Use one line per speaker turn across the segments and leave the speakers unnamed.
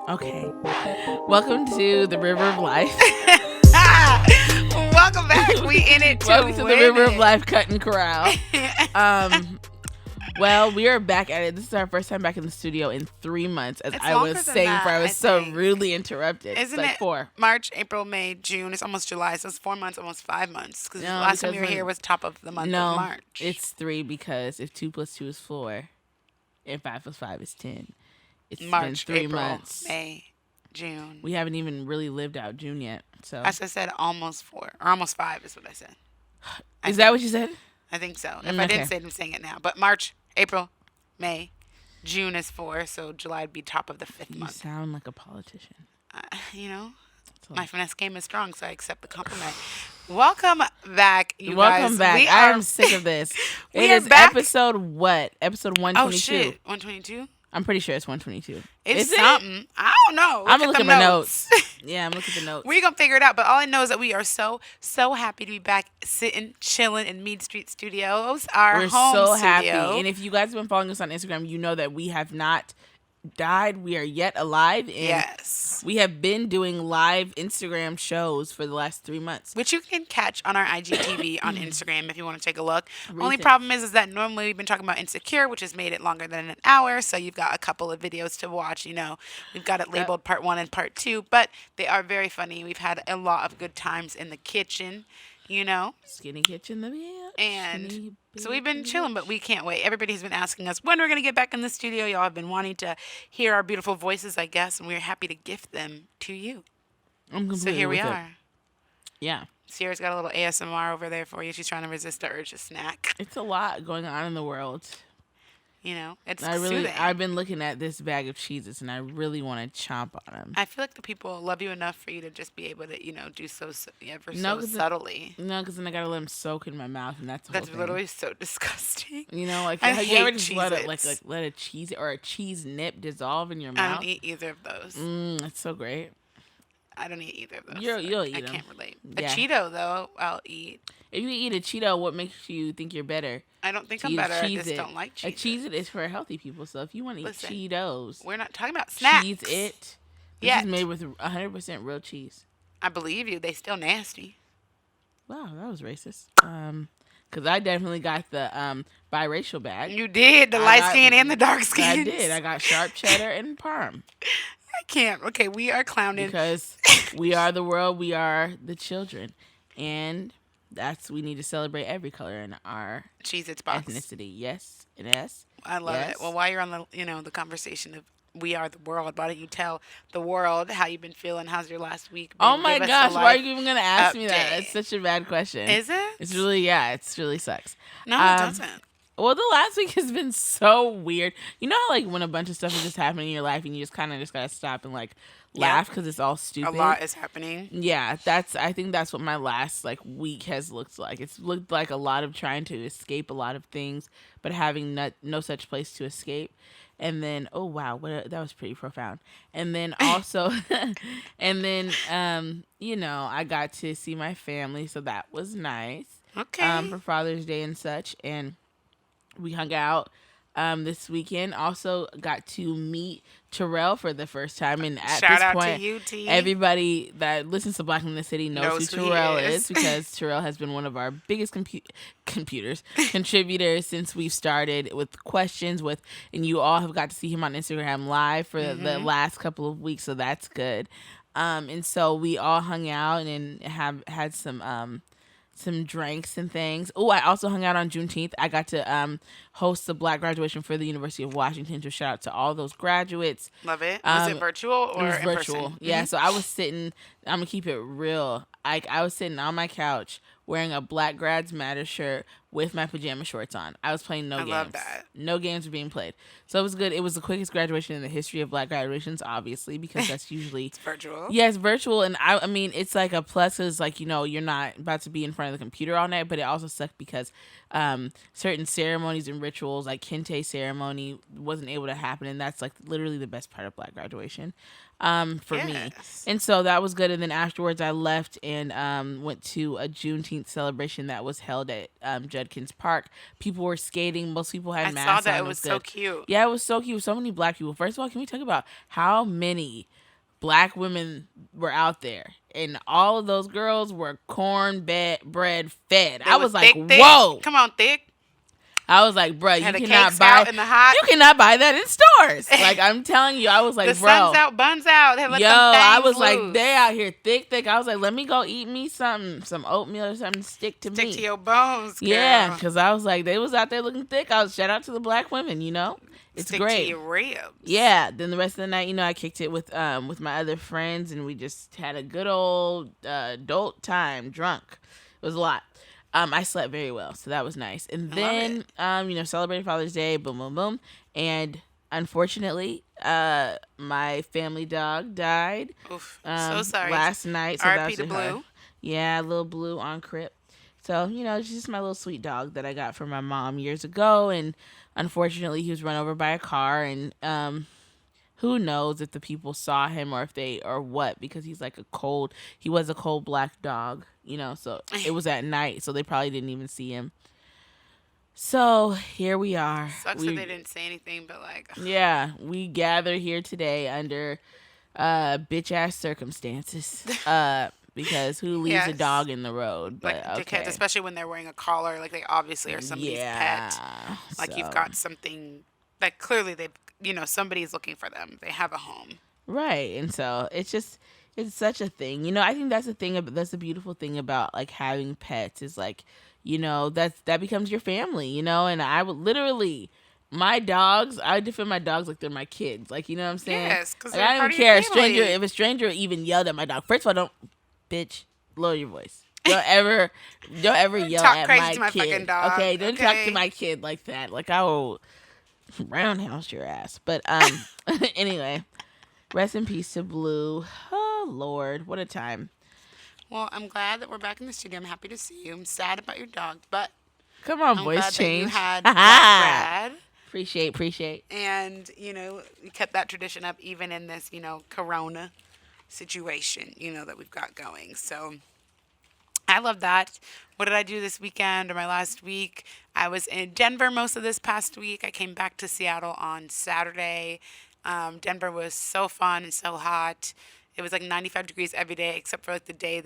Okay. Welcome to the River of Life.
Welcome back. We in it to
Welcome to the
win
River
it.
of Life cut and corral. Well, we are back at it. This is our first time back in the studio in 3 months, as
It's
I
longer
was
than
saying
that,
before I was
I
so
think.
rudely interrupted.
Isn't
it's like
it
4.
March, April, May, June? It's almost July, so it's 4 months, almost 5 months. Because
No,
last time
because
you were
when-
here was top of the month
No,
of March.
it's 3 because if 2 plus 2 is 4 and 5 plus 5 is 10, it's
March,
been 3
April,
months.
May, June.
We haven't even really lived out June yet. So
I said almost 4 or almost 5 is what I said.
is that what you said?
I think so. If
Mm,
I
okay.
didn't say it, I'm saying it now. But March, April, May, June is 4, so July would be top of the 5th
You
month.
sound like a politician.
My finesse game is strong, so I accept the compliment. Welcome back, you
Welcome
guys.
back. I'm sick of this.
We
It
are
is
back.
episode what? Episode 122.
Oh shit, 122.
I'm pretty sure it's 122.
It's
Is it?
something. I don't know.
I'm gonna look
at
at
the
my notes. Yeah, I'm looking at the notes.
We're gonna figure it out. But all I know is that we are so happy to be back, sitting, chilling in Mead Street Studios, our
We're
home
so
studio.
happy. And if you guys have been following us on Instagram, you know that we have not died. We are yet alive. And
Yes.
we have been doing live Instagram shows for the last 3 months.
Which you can catch on our IGTV on Instagram if you want to take a look. Only
Recent.
problem is that normally we've been talking about Insecure, which has made it longer than an hour. So you've got a couple of videos to watch. We've got it labeled part 1 and part 2, but they are very funny. We've had a lot of good times in the kitchen,
Skinny Kitchen, the bitch.
And
Skinny
so we've been
bitch.
chilling, but we can't wait. Everybody's been asking us when we're going to get back in the studio. Y'all have been wanting to hear our beautiful voices, I guess, and we're happy to gift them to you.
I'm
So
completely
here we
with it.
are.
Yeah.
Sierra's got a little ASMR over there for you. She's trying to resist the urge to snack.
It's a lot going on in the world.
It's
I've
soothing.
been looking at this bag of Cheez-Its and I really want to chomp on them.
I feel like the people love you enough for you to just be able to, do so ever
No,
so
'cause
subtly.
No, because then I gotta let them soak in my mouth, and that's the
That's
whole thing.
literally so disgusting.
Like
I
have you ever
hate
just let it
Cheez-Its.
let a cheese or a cheese nip dissolve in your
I
mouth?
don't eat either of those.
It's so great.
I don't eat either of those.
You'll
I
eat 'em.
can't relate. A
Yeah.
Cheeto, though, I'll eat.
If you eat a Cheeto, what makes you think you're better?
I don't think
To
I'm
eat
better. I
Cheez-It.
just don't like
A
cheese.
Cheez-It is for healthy people, so if you want to eat
Listen,
Cheetos,
We're not talking about snacks.
Cheez-It. This
Yet.
is made with 100% real cheese.
I believe you. They still nasty.
Wow, that was racist. Because I definitely got the biracial bag.
You did. The
I
light
got-
skin and the dark skin.
I did. I got sharp cheddar and parm.
I can't. Okay, we are clowning.
Because we are the world, we are the children, and we need to celebrate every color in our
Cheez-Its box.
ethnicity. Yes, yes.
I love
Yes.
it. Well, while you're on the conversation of we are the world, why don't you tell the world how you've been feeling? How's your last week been?
Oh my
Give us a
gosh, why are
life
you even gonna ask me that?
update.
It's such a bad question.
Is it?
It's really sucks.
No, it
Um,
doesn't.
Well, the last week has been so weird. You know how when a bunch of stuff is just happening in your life and you just kind of just gotta stop and laugh because it's all
A
stupid.
lot is happening.
Yeah, I think that's what my last week has looked like. It's looked like a lot of trying to escape a lot of things, but having no such place to escape. And then, oh wow, that was pretty profound. And then also, I got to see my family, so that was nice.
Okay.
For Father's Day and such, and we hung out this weekend. Also got to meet Terrell for the first time, and at
Shout
this
out
point,
to you, T.
everybody that listens to Black in the City knows who
who he
Terrell
is.
is because Terrell has been one of our biggest contributors since we've started with questions and you all have got to see him on Instagram live for the last couple of weeks, so that's good. And so we all hung out and have had some drinks and things. Oh, I also hung out on Juneteenth. I got to host the Black graduation for the University of Washington. So shout out to all those graduates.
Love it. Was it virtual or
It was
in
virtual.
person?
Yeah, so I was sitting, I'm going to keep it real. I was sitting on my couch wearing a Black Grads Matter shirt with my pajama shorts on. I was playing no games.
love that.
No games were being played. So it was good. It was the quickest graduation in the history of Black graduations, obviously, because that's usually...
It's virtual.
Yeah, it's virtual, and I mean, it's like a plus because, you're not about to be in front of the computer all night, but it also sucked because certain ceremonies and rituals, like Kente ceremony, wasn't able to happen, and that's, literally the best part of Black graduation for me.
Yes.
And so that was good, and then afterwards I left and went to a Juneteenth celebration that was held at Judkins Park. People were skating. Most people had
I
masks
saw that.
on.
It was so
good.
cute.
Yeah, it was so cute. So many black people. First of all, can we talk about how many black women were out there? And all of those girls were bread fed.
They
I was like,
thick.
whoa.
Come on, thick.
I was like, bruh,
Had
you
a
cannot
cake
buy
out in the hot.
you cannot buy that in stores. Like, I'm telling you, I was like,
The
bro.
sun's out, buns out. They let
Yo,
them
I was
loose.
like, they out here thick. I was like, let me go eat me some oatmeal or something to stick to me.
Stick to your bones, girl.
Yeah, because I was like, they was out there looking thick. I was shout out to the black women, It's
Stick
great.
to your ribs.
Yeah. Then the rest of the night, I kicked it with my other friends, and we just had a good old adult time, drunk. It was a lot. I slept very well, so that was nice. And then, celebrated Father's Day, boom, boom, boom. And unfortunately, my family dog died.
Oof, so sorry.
Last night. So
R.I.P. to Blue.
hard. Yeah, little Blue on Crip. So, it's just my little sweet dog that I got from my mom years ago. And unfortunately, he was run over by a car. And who knows if the people saw him or what, because he was a cold black dog, so it was at night. So they probably didn't even see him. So here we are.
Sucks that they didn't say anything, but like.
Yeah, we gather here today under bitch ass circumstances. Because who leaves a dog in the road? But
like dickheads, especially when they're wearing a collar, like they obviously are somebody's pet. Like you've got something like clearly somebody's looking for them. They have a home.
Right. And so it's such a thing. I think that's that's the beautiful thing about like having pets is like, that becomes your family, and I would literally, my dogs, I defend my dogs like they're my kids. Like, you know what I'm saying?
Yes, because
like, I don't even care. If a stranger even yelled at my dog, first of all, don't, bitch, lower your voice. Don't ever yell at my kid.
Fucking dog.
Okay, don't talk to my kid like that. Like, I will roundhouse your ass. But anyway, rest in peace to Blue. Oh Lord, what a time.
Well, I'm glad that we're back in the studio. I'm happy to see you. I'm sad about your dog, but
come on,
I'm
voice
glad
change.
That you had Brad.
Appreciate.
And you kept that tradition up even in this Corona situation that we've got going. So I love that. What did I do this weekend or my last week? I was in Denver most of this past week. I came back to Seattle on Saturday. Denver was so fun and so hot. It was like 95 degrees every day except for like the day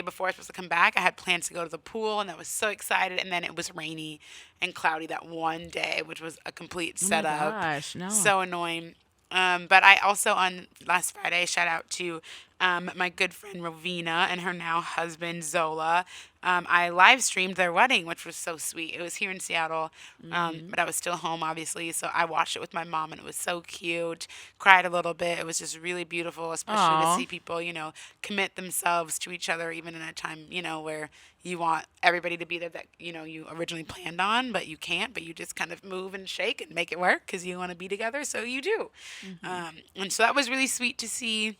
before I was supposed to come back. I had plans to go to the pool and I was so excited. And then it was rainy and cloudy that one day, which was a complete setup.
Oh my gosh, no.
So annoying. But I also on last Friday, shout out to my good friend Rovina and her now husband Zola. I live streamed their wedding, which was so sweet. It was here in Seattle, but I was still home, obviously. So I watched it with my mom, and it was so cute. Cried a little bit. It was just really beautiful, especially to see people, commit themselves to each other, even in a time, where you want everybody to be there that, you originally planned on, but you can't. But you just kind of move and shake and make it work because you want to be together, so you do. And so that was really sweet to see.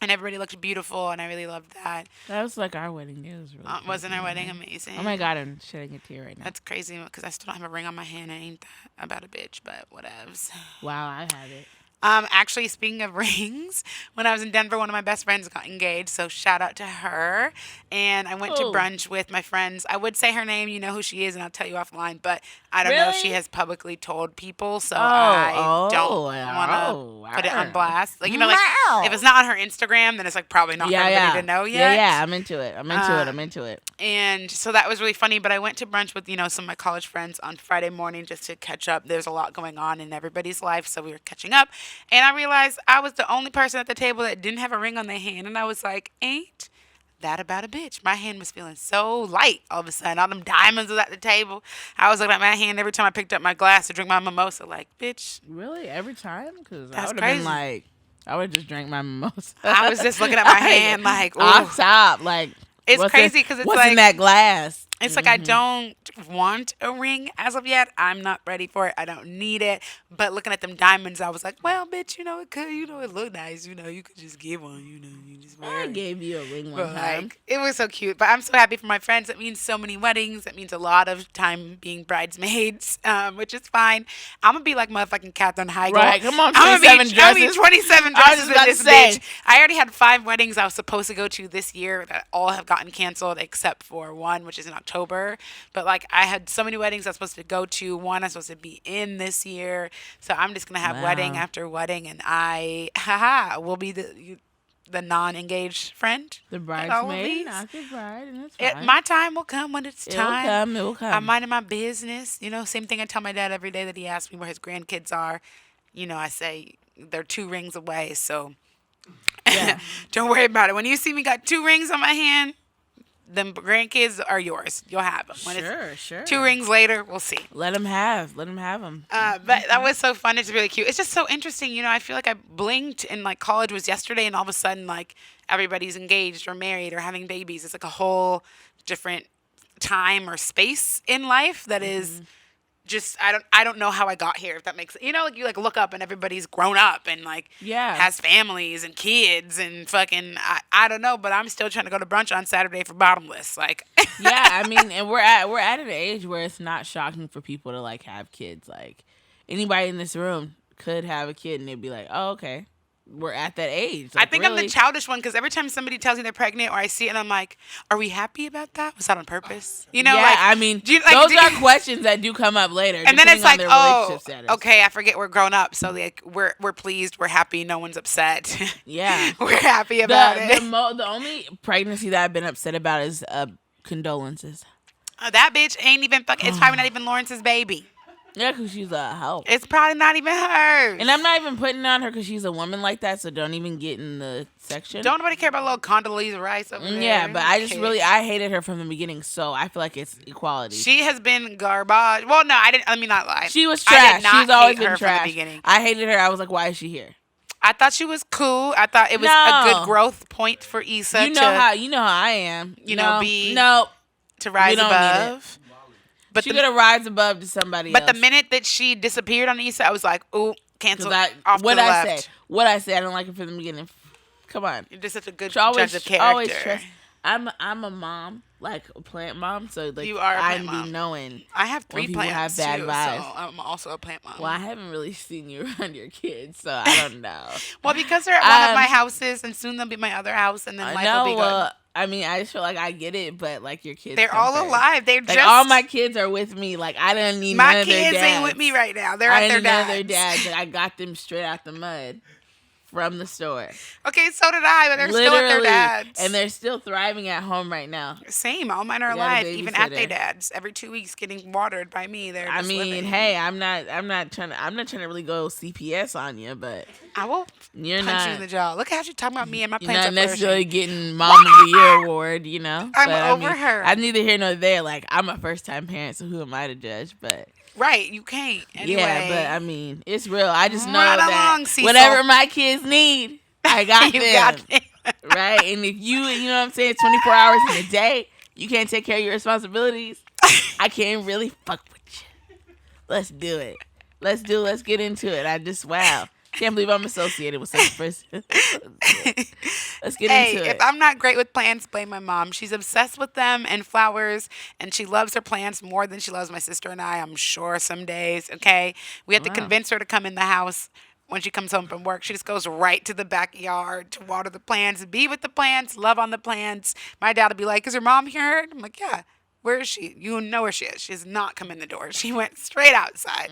And everybody looked beautiful, and I really loved that.
That was like our wedding. It was really
wasn't our wedding amazing?
Oh my God, I'm shedding a tear right now.
That's crazy because I still don't have a ring on my hand. I ain't that about a bitch, but whatevs.
Wow, I have it.
Actually, speaking of rings, when I was in Denver, one of my best friends got engaged, so shout out to her. And I went to brunch with my friends. I would say her name, you know who she is, and I'll tell you offline, but I don't know if she has publicly told people, so I don't want to put it on blast. Like, if it's not on her Instagram, then it's like probably not for everybody to know yet.
Yeah, I'm into it. I'm into it.
And so that was really funny, but I went to brunch with, some of my college friends on Friday morning just to catch up. There's a lot going on in everybody's life, so we were catching up. And I realized I was the only person at the table that didn't have a ring on their hand. And I was like, ain't that about a bitch? My hand was feeling so light all of a sudden. All them diamonds was at the table. I was looking at my hand every time I picked up my glass to drink my mimosa. Like, bitch.
Really? Every time? Because I would have
crazy.
been like, I would just drink my mimosa.
I was just looking at my hand like, ooh.
Off top. Like,
it's crazy because it's
what's in that glass?
It's like I don't want a ring as of yet. I'm not ready for it. I don't need it. But looking at them diamonds, I was like, well, bitch, it could, it look nice. You could just give one, you just wear it.
I gave you a ring one time.
It was so cute. But I'm so happy for my friends. It means so many weddings. It means a lot of time being bridesmaids, which is fine. I'm going to be like motherfucking Katherine Heigl.
Right, come on, 27 dresses.
I'm 27 dresses with this bitch. I already had 5 weddings I was supposed to go to this year that all have gotten canceled except for one, which is in October. October. But like I had so many weddings I was supposed to go to. One I'm supposed to be in this year. So I'm just gonna have wedding
Wow.
after wedding, and I, haha, will be the non-engaged friend
The
at all of
bridesmaid,
these.
not the bride, and it's
It,
fine.
my time will come when it's
It will
time.
come. It will
I'm
come.
minding my business. Same thing I tell my dad every day that he asks me where his grandkids are. I say they're 2 rings away, so
Yeah.
don't worry about it. When you see me got 2 rings on my hand, them grandkids are yours. You'll have them. When
Sure.
it's
Sure.
2 rings later, we'll see.
Let them have. Let them have them.
But that was so fun. It's really cute. It's just so interesting. I feel like I blinked and like college was yesterday, and all of a sudden, like everybody's engaged or married or having babies. It's like a whole different time or space in life that is just I don't know how I got here. If that makes like you like look up and everybody's grown up and like
Yeah.
has families and kids and fucking I don't know, but I'm still trying to go to brunch on Saturday for bottomless. Like
Yeah. I mean, and we're at an age where it's not shocking for people to like have kids. Like anybody in this room could have a kid, and they'd be like, "Oh, okay." We're at that age.
I
Like,
think I'm the
really.
childish one because every time somebody tells me they're pregnant or I see it and I'm like, are we happy about that? Was that on purpose?
Yeah,
like,
I mean,
do you, like,
those
do you-
are questions that do come up later,
and then it's
depending on
like,
their
oh,
relationship status.
okay, I forget we're grown up, so like we're pleased, we're happy, no one's upset.
Yeah.
We're happy about
The
it.
the only pregnancy that I've been upset about is condolences.
That bitch ain't even fucking. It's probably not even Lawrence's baby.
Yeah, because she's a hoe.
It's probably not even hers.
And I'm not even putting it on her because she's a woman like that, so don't even get in the section.
Don't nobody care about little Condoleezza Rice over there.
Yeah, but I just
Okay.
really, I hated her from the beginning, so I feel like it's equality.
She has been garbage. Well, no, I didn't. Let me not lie.
She was
I
trash.
did not
She's always
hate her
been
from the
trash.
beginning.
I hated her. I was like, why is she here?
I thought she was cool. I thought it was a
No.
good growth point for Issa
You
to
know how I am. No,
be-
no.
to rise
don't need
above. But
She
the,
could have rise above to somebody
but
else.
the minute that she disappeared on Issa, I was like, ooh, cancel.
Because
Off
what
to the
I
left.
say, what I say, I don't like it from the beginning. Come on.
You're just such a good
She always,
judge of
she always
character.
trust. I'm a mom, like a plant mom, so like
You are a plant
I'd
mom.
be knowing.
I have 3
people have
plants
bad
too,
vibes.
so I'm also a plant mom.
Well, I haven't really seen you around your kids, so I don't know.
Well, because they're at one of my
Um,
houses, and soon they'll be my other house, and then
I
life will be
know.
good.
I mean, I just feel like I get it, but like your kids,
They're
come
all
first.
alive. They're
Like
just
all my kids are with me. Like I don't need none
my
of their
kids
dads.
ain't with me right now. They're
I
at their
ain't none of their
dad's.
dads. I got them straight out the mud from the store.
Okay, so did I, but they're still at their dads.
And they're still thriving at home right now.
Same. All mine are
You got a
alive, even at their
babysitter.
dads. Every 2 weeks, getting watered by me. They're
I
just
mean,
living.
hey, I'm not trying to really go CPS on you, but
I will
you're
punch
not.
you in the jaw. Look how you talking about me and my
You're
plants
not
are
necessarily
flourishing.
getting Mom of the Year award, you know.
I'm
But,
over
I mean,
her.
I'm neither here nor there. Like I'm a first time parent, so who am I to judge? But
Right, you can't. Anyway.
yeah, but I mean, it's real. I just know
Right
that
along, Cecil.
whatever my kids need, I got
you
them.
got it.
Right? And if you know what I'm saying, 24 hours in a day, you can't take care of your responsibilities. I can't really fuck with you. Let's do it. Let's get into it. Wow. Can't believe I'm associated with such a person. Let's get
Hey,
into
if
it.
I'm not great with plants, blame my mom. She's obsessed with them and flowers, and she loves her plants more than she loves my sister and I, I'm sure, some days, okay? We have to
Wow.
convince her to come in the house when she comes home from work. She just goes right to the backyard to water the plants, be with the plants, love on the plants. My dad will be like, is your mom here? I'm like, yeah. Where is she? You know where she is. She's not come in the door. She went straight outside.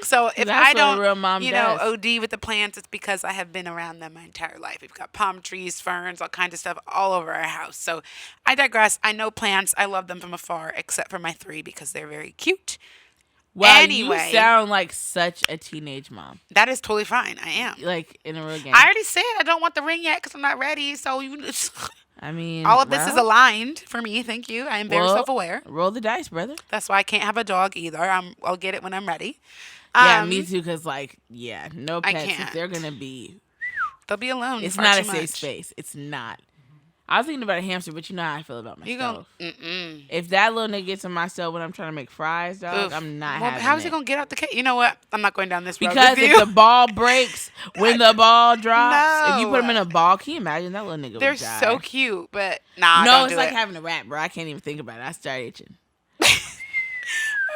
So if
That's
I
what a
don't,
real mom does.
OD with the plants, it's because I have been around them my entire life. We've got palm trees, ferns, all kinds of stuff all over our house. So I digress. I know plants. I love them from afar, except for my 3 because they're very cute.
Wow,
anyway.
you sound like such a teenage mom.
That is totally fine. I am.
Like in a real game.
I already said I don't want the ring yet because I'm not ready. So
I mean,
all of this is
well,
aligned for me. Thank you. I am very
well,
self-aware.
Roll the dice, brother.
That's why I can't have a dog either. I'll get it when I'm ready.
Yeah, me too. Cause no
I
pets. If
can't.
they're gonna be,
They'll be alone.
it's
far
not a
too
safe
much.
space. It's not. I was thinking about a hamster, but you know how I feel about my
You
stove.
gonna
If that little nigga gets in my stove when I'm trying to make fries, dog,
Oof.
I'm not
Well,
having
how's
it.
he gonna get out the cage? You know what? I'm not going down this road
Because
with
if
you.
the ball breaks when the ball drops, if you put him in
No.
a ball, can you imagine that little nigga
They're
would die?
so cute, but nah,
No,
don't
it's
do
like
it.
having a rat, bro. I can't even think about it. I start itching.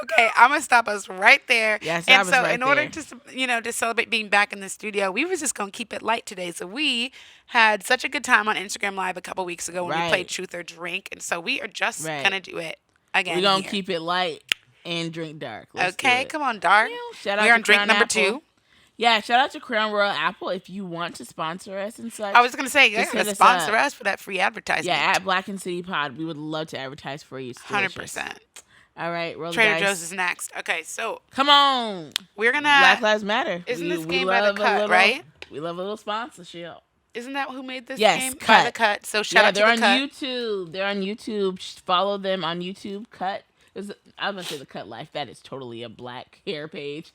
Okay, I'm gonna stop us right there.
Yeah, stop
and
us
so,
right
in order
there.
to celebrate being back in the studio, we were just gonna keep it light today. So we had such a good time on Instagram Live a couple weeks ago when we
Right.
played Truth or Drink, and so we are just
Right.
gonna do it again
We're gonna
here.
keep it light and drink dark. Let's do
Okay,
it.
come on, Dark.
Shout out
We're
to
on drink
Crown
number
Apple.
2.
Yeah, shout out to Crown Royal Apple if you want to sponsor us and such.
I was gonna say, yeah,
just hit us
sponsor
up.
us for that free advertisement.
Yeah, at Black and City Pod, we would love to advertise for you. It's delicious.
100%.
All right, roll the
Trader
dice.
Joe's is next. Okay, so
Come on,
we're gonna.
Black Lives Matter.
Isn't
we,
this
we
game by the
love a
cut,
little,
right?
We love a little sponsorship.
Isn't that who made this
Yes,
game?
Cut.
By the Cut. So shout
Yeah,
out to
they're
the
on
Cut.
YouTube. They're on YouTube. Follow them on YouTube. Cut. I was gonna say the Cut Life. That is totally a black hair page.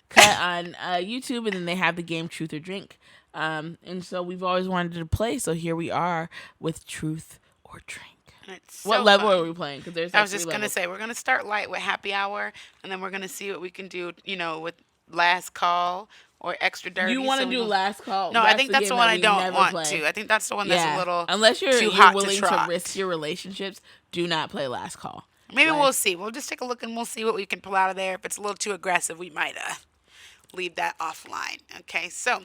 Cut on YouTube, and then they have the game Truth or Drink. And so we've always wanted to play. So here we are with Truth or Drink.
It's
What
so
level
fun.
are we playing? Because there's
I
like
was just
3
gonna
levels.
say we're gonna start light with happy hour, and then we're gonna see what we can do. With last call or extra dirty.
You want to
so we
do
don't-
last call?
No, I think that's
game
the one
that
I
we
don't
never
want
play.
to. I think that's the one that's a little
unless you're,
too hot
willing
to trot.
risk your relationships, do not play last call.
Maybe
Like-
we'll see. We'll just take a look and we'll see what we can pull out of there. If it's a little too aggressive, we might leave that offline. Okay, so.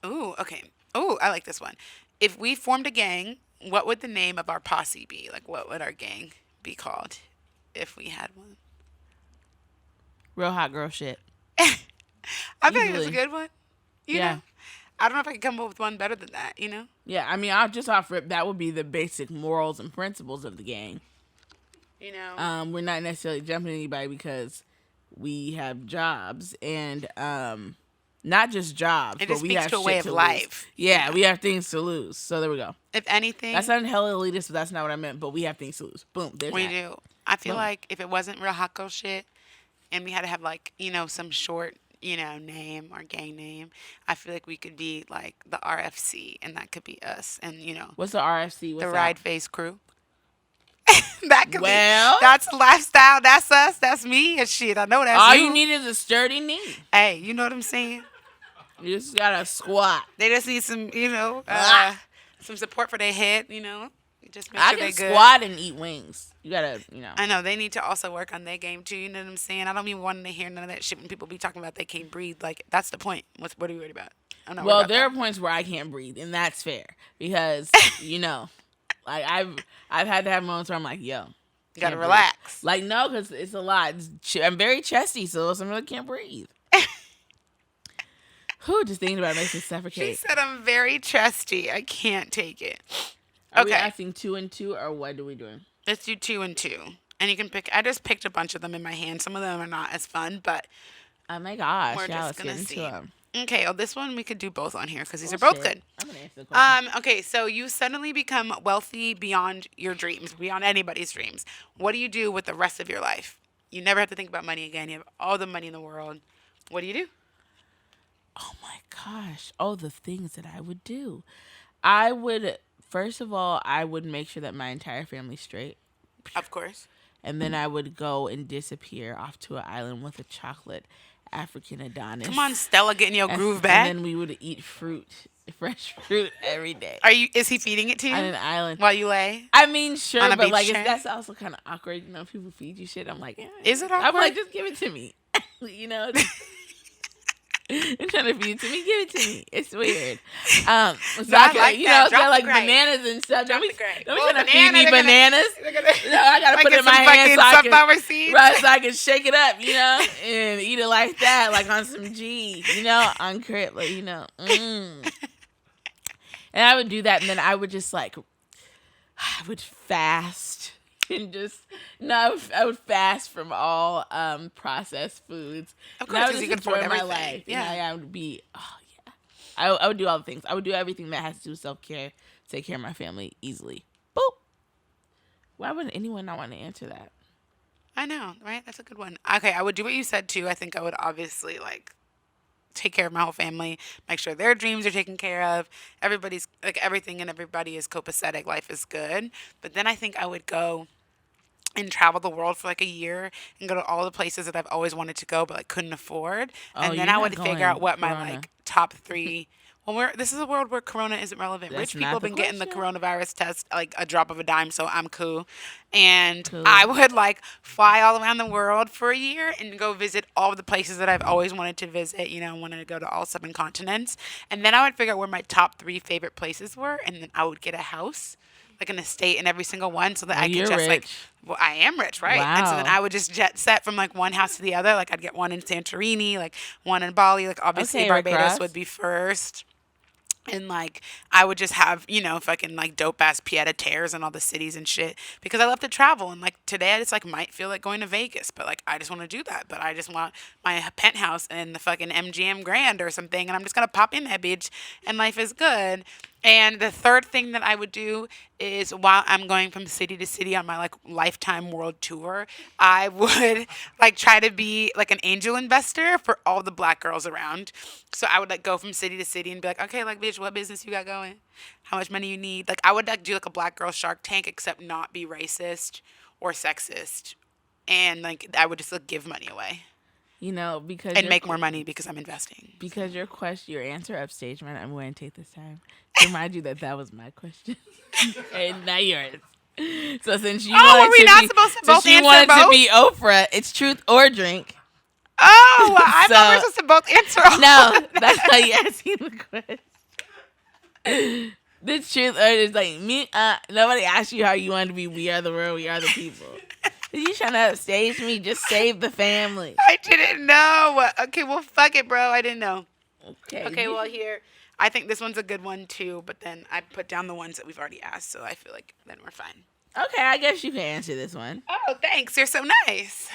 Ooh, okay. Ooh, I like this one. If we formed a gang, what would the name of our posse be? Like, what would our gang be called if we had one?
Real hot girl shit.
I think it's a
Easily.
good one. You
Yeah.
know? I don't know if I could come up with one better than that,
Yeah, I mean, I'll just offer it. That would be the basic morals and principles of the gang. We're not necessarily jumping anybody because we have jobs and not just jobs,
It
but
just
we
speaks
have
to a
shit
way of
to lose.
life.
Yeah, we have things to lose. So there we go.
If anything,
That sounded hella elitist, but that's not what I meant. But we have things to lose. Boom. There's
we
that.
do. I feel
Boom.
like if it wasn't real hot girl shit and we had to have like, some short, name or gang name, I feel like we could be like the RFC and that could be us and,
What's the RFC? What's
the
that?
Ride Face crew. That could
Well-
be. That's a lifestyle. That's us. That's me and shit. I know that's
All
you.
you need is a sturdy knee.
Hey, you know what I'm saying?
You just gotta squat.
They just need some,
Ah.
some support for their head, Just make
I
sure
can
they're good.
squat and eat wings. You gotta,
I know they need to also work on their game too. You know what I'm saying? I don't even want to hear none of that shit when people be talking about they can't breathe. Like that's the point. What are you worried about? I'm not worried
Well,
about
there
that.
are points where I can't breathe, and that's fair because like I've had to have moments where I'm like, yo,
You gotta
can't
relax.
breathe. Like no, because it's a lot. I'm very chesty, so I really can't breathe. Who just thinking about it makes me
She
suffocate.
said I'm very chesty. I can't take it.
Are we
Okay.
asking 2 and 2, or what are we doing?
Let's do 2 and 2. And you can pick. I just picked a bunch of them in my hand. Some of them are not as fun, but
Oh my gosh,
we're
yeah,
just
let's
gonna
get into
see.
them.
Okay, well, this one we could do both on here because these
Oh,
are both
shit.
good.
I'm gonna answer the question.
Okay, so you suddenly become wealthy beyond your dreams, beyond anybody's dreams. What do you do with the rest of your life? You never have to think about money again. You have all the money in the world. What do you do?
Oh my gosh. Oh, the things that I would do. I would, first of all, I would make sure that my entire family's straight.
Of course.
And then I would go and disappear off to an island with a chocolate African Adonis.
Come on, Stella, getting your
And-
groove back.
And then we would eat fruit, fresh fruit every day
Is he feeding it to
on an
you
island.
while you lay?
I mean, sure,
On a
but
beach
like
chair?
that's also kind of awkward. People feed you shit. I'm like,
Is it
I'm
awkward?
like, just give it to me. I'm trying to feed it to me. Give it to me. It's weird. So
I
I can,
like
you
that.
know,
Drop
got like
the grade.
bananas and stuff. Don't
Drop
be
the grade.
don't be
Oh,
trying to feed me
banana, they're
bananas. No, I gotta
Like
put it in
some
my hand
fucking
so I
sunflower
can,
seeds.
right, so I can shake it up, and eat it like that, like on some G, on crib, like And I would do that, and then I would just I would fast and just I would fast from all processed foods.
Of
And I
course,
would
'cause you
just
can afford
enjoy my
everything.
life.
Yeah.
And I would be I would do all the things. I would do everything that has to do with self-care, take care of my family easily. Boop. Why would anyone not want to answer that?
I know, right? That's a good one. Okay, I would do what you said too. I think I would obviously take care of my whole family, make sure their dreams are taken care of. Everybody's everything and everybody is copacetic. Life is good. But then I think I would go and travel the world for a year and go to all the places that I've always wanted to go but couldn't afford.
Oh,
And then
you're
I
not
would figure
going
out what my
Corona.
top 3. Well, this is a world where Corona isn't relevant.
That's
Rich
not
people
the
been getting the
question.
coronavirus test a drop of a dime, so I'm cool. And
Cool.
I would fly all around the world for a year and go visit all of the places that I've always wanted to visit. I wanted to go to all 7 continents. And then I would figure out where my top 3 favorite places were, and then I would get a house like an estate in every single one, so that
Oh,
I could
you're
just like,
rich.
well, I am rich, right? And so then
Wow.
I would just jet set from like one house to the other. Like I'd get one in Santorini, like one in Bali. Like obviously
Okay, Rick
Barbados would
Ross.
be first. And like I would just have, fucking like dope ass pied a terres in all the cities and shit because I love to travel. And like today I just like might feel like going to Vegas, but like I just want to do that. But I just want my penthouse in the fucking MGM Grand or something, and I'm just gonna pop in that bitch, and life is good. And the third thing that I would do is while I'm going from city to city on my like lifetime world tour, I would like try to be like an angel investor for all the black girls around. So I would like go from city to city and be like, okay, like bitch, what business you got going? How much money you need? Like I would like do like a black girl Shark Tank, except not be racist or sexist, and like I would just like give money away
Because
and make more money because I'm investing.
your question, your answer upstage, man. I'm going to take this time to remind you that was my question, and not yours. So since you
Oh,
wanted
are we
to
not
be,
supposed to
since
both
you
answer
wanted to
both?
be Oprah, it's truth or drink.
Oh, I thought we were
So-
supposed to both answer. All
No, that's how you asking the question. The truth or it's like me. Nobody asked you how you wanted to be. We are the world. We are the people. You trying to upstage me? Just save the family.
I didn't know. Okay, well, fuck it, bro. I didn't know. Okay,
you-
well, here. I think this one's a good one, too, but then I put down the ones that we've already asked, so I feel like then we're fine.
Okay, I guess you can answer this one.
Oh, thanks. You're so nice.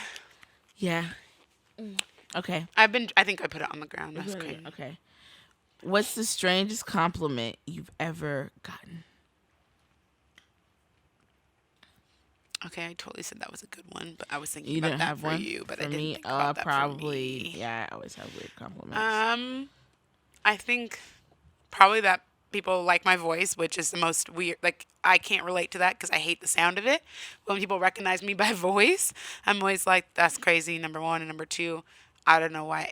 Yeah. Okay.
I think I put it on the ground. That's great.
Okay. What's the strangest compliment you've ever gotten?
Okay, I totally said that was a good one, but I was thinking
You
about
didn't
that
have
for
one
you, but
for
I didn't
me.
think about that
Probably.
for me.
Yeah, I always have weird compliments.
I think probably that people like my voice, which is the most weird. Like, I can't relate to that because I hate the sound of it. When people recognize me by voice, I'm always like, that's crazy, number one. And number two, I don't know why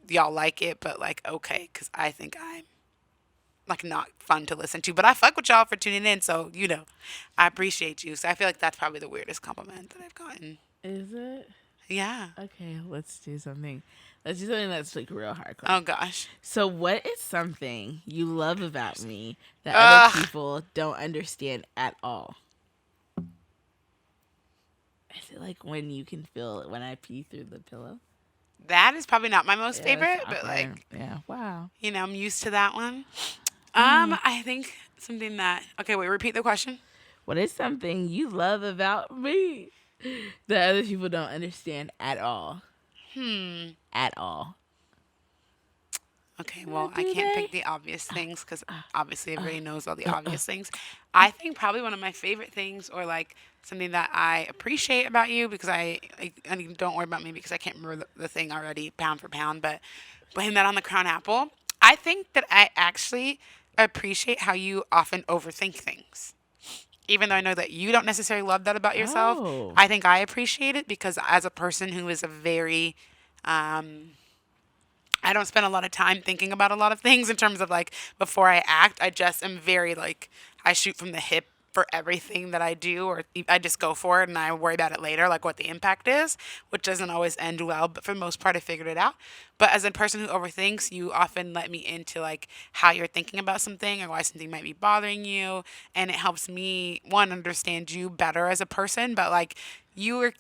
y'all like it, but like, okay, because I think I'm like not fun to listen to. But I fuck with y'all for tuning in, so, I appreciate you. So I feel like that's probably the weirdest compliment that I've gotten.
Is it?
Yeah.
Okay, let's do something. Let's do something that's like real hardcore.
Oh, gosh.
So, what is something you love about me that
Ugh.
other people don't understand at all? Is it like when you can feel it when I pee through the pillow?
That is probably not my most
Yeah,
favorite,
it's
but
awkward.
like,
yeah, wow.
I'm used to that one. I think something that. Okay, wait. Repeat the question.
What is something you love about me that other people don't understand at all? At all.
Okay, well,
do
I can't
they?
pick the obvious things because obviously everybody knows all the obvious things. I think probably one of my favorite things, or like something that I appreciate about you, because I mean, don't worry about me because I can't remember the thing already, pound for pound, but blame that on the Crown Apple. I think that I actually appreciate how you often overthink things. Even though I know that you don't necessarily love that about yourself,
Oh.
I think I appreciate it because as a person who is a very I don't spend a lot of time thinking about a lot of things in terms of like before I act. I just am very like I shoot from the hip for everything that I do, or I just go for it and I worry about it later, like what the impact is, which doesn't always end well. But for the most part, I figured it out. But as a person who overthinks, you often let me into like how you're thinking about something or why something might be bothering you, and it helps me understand you better as a person. But like you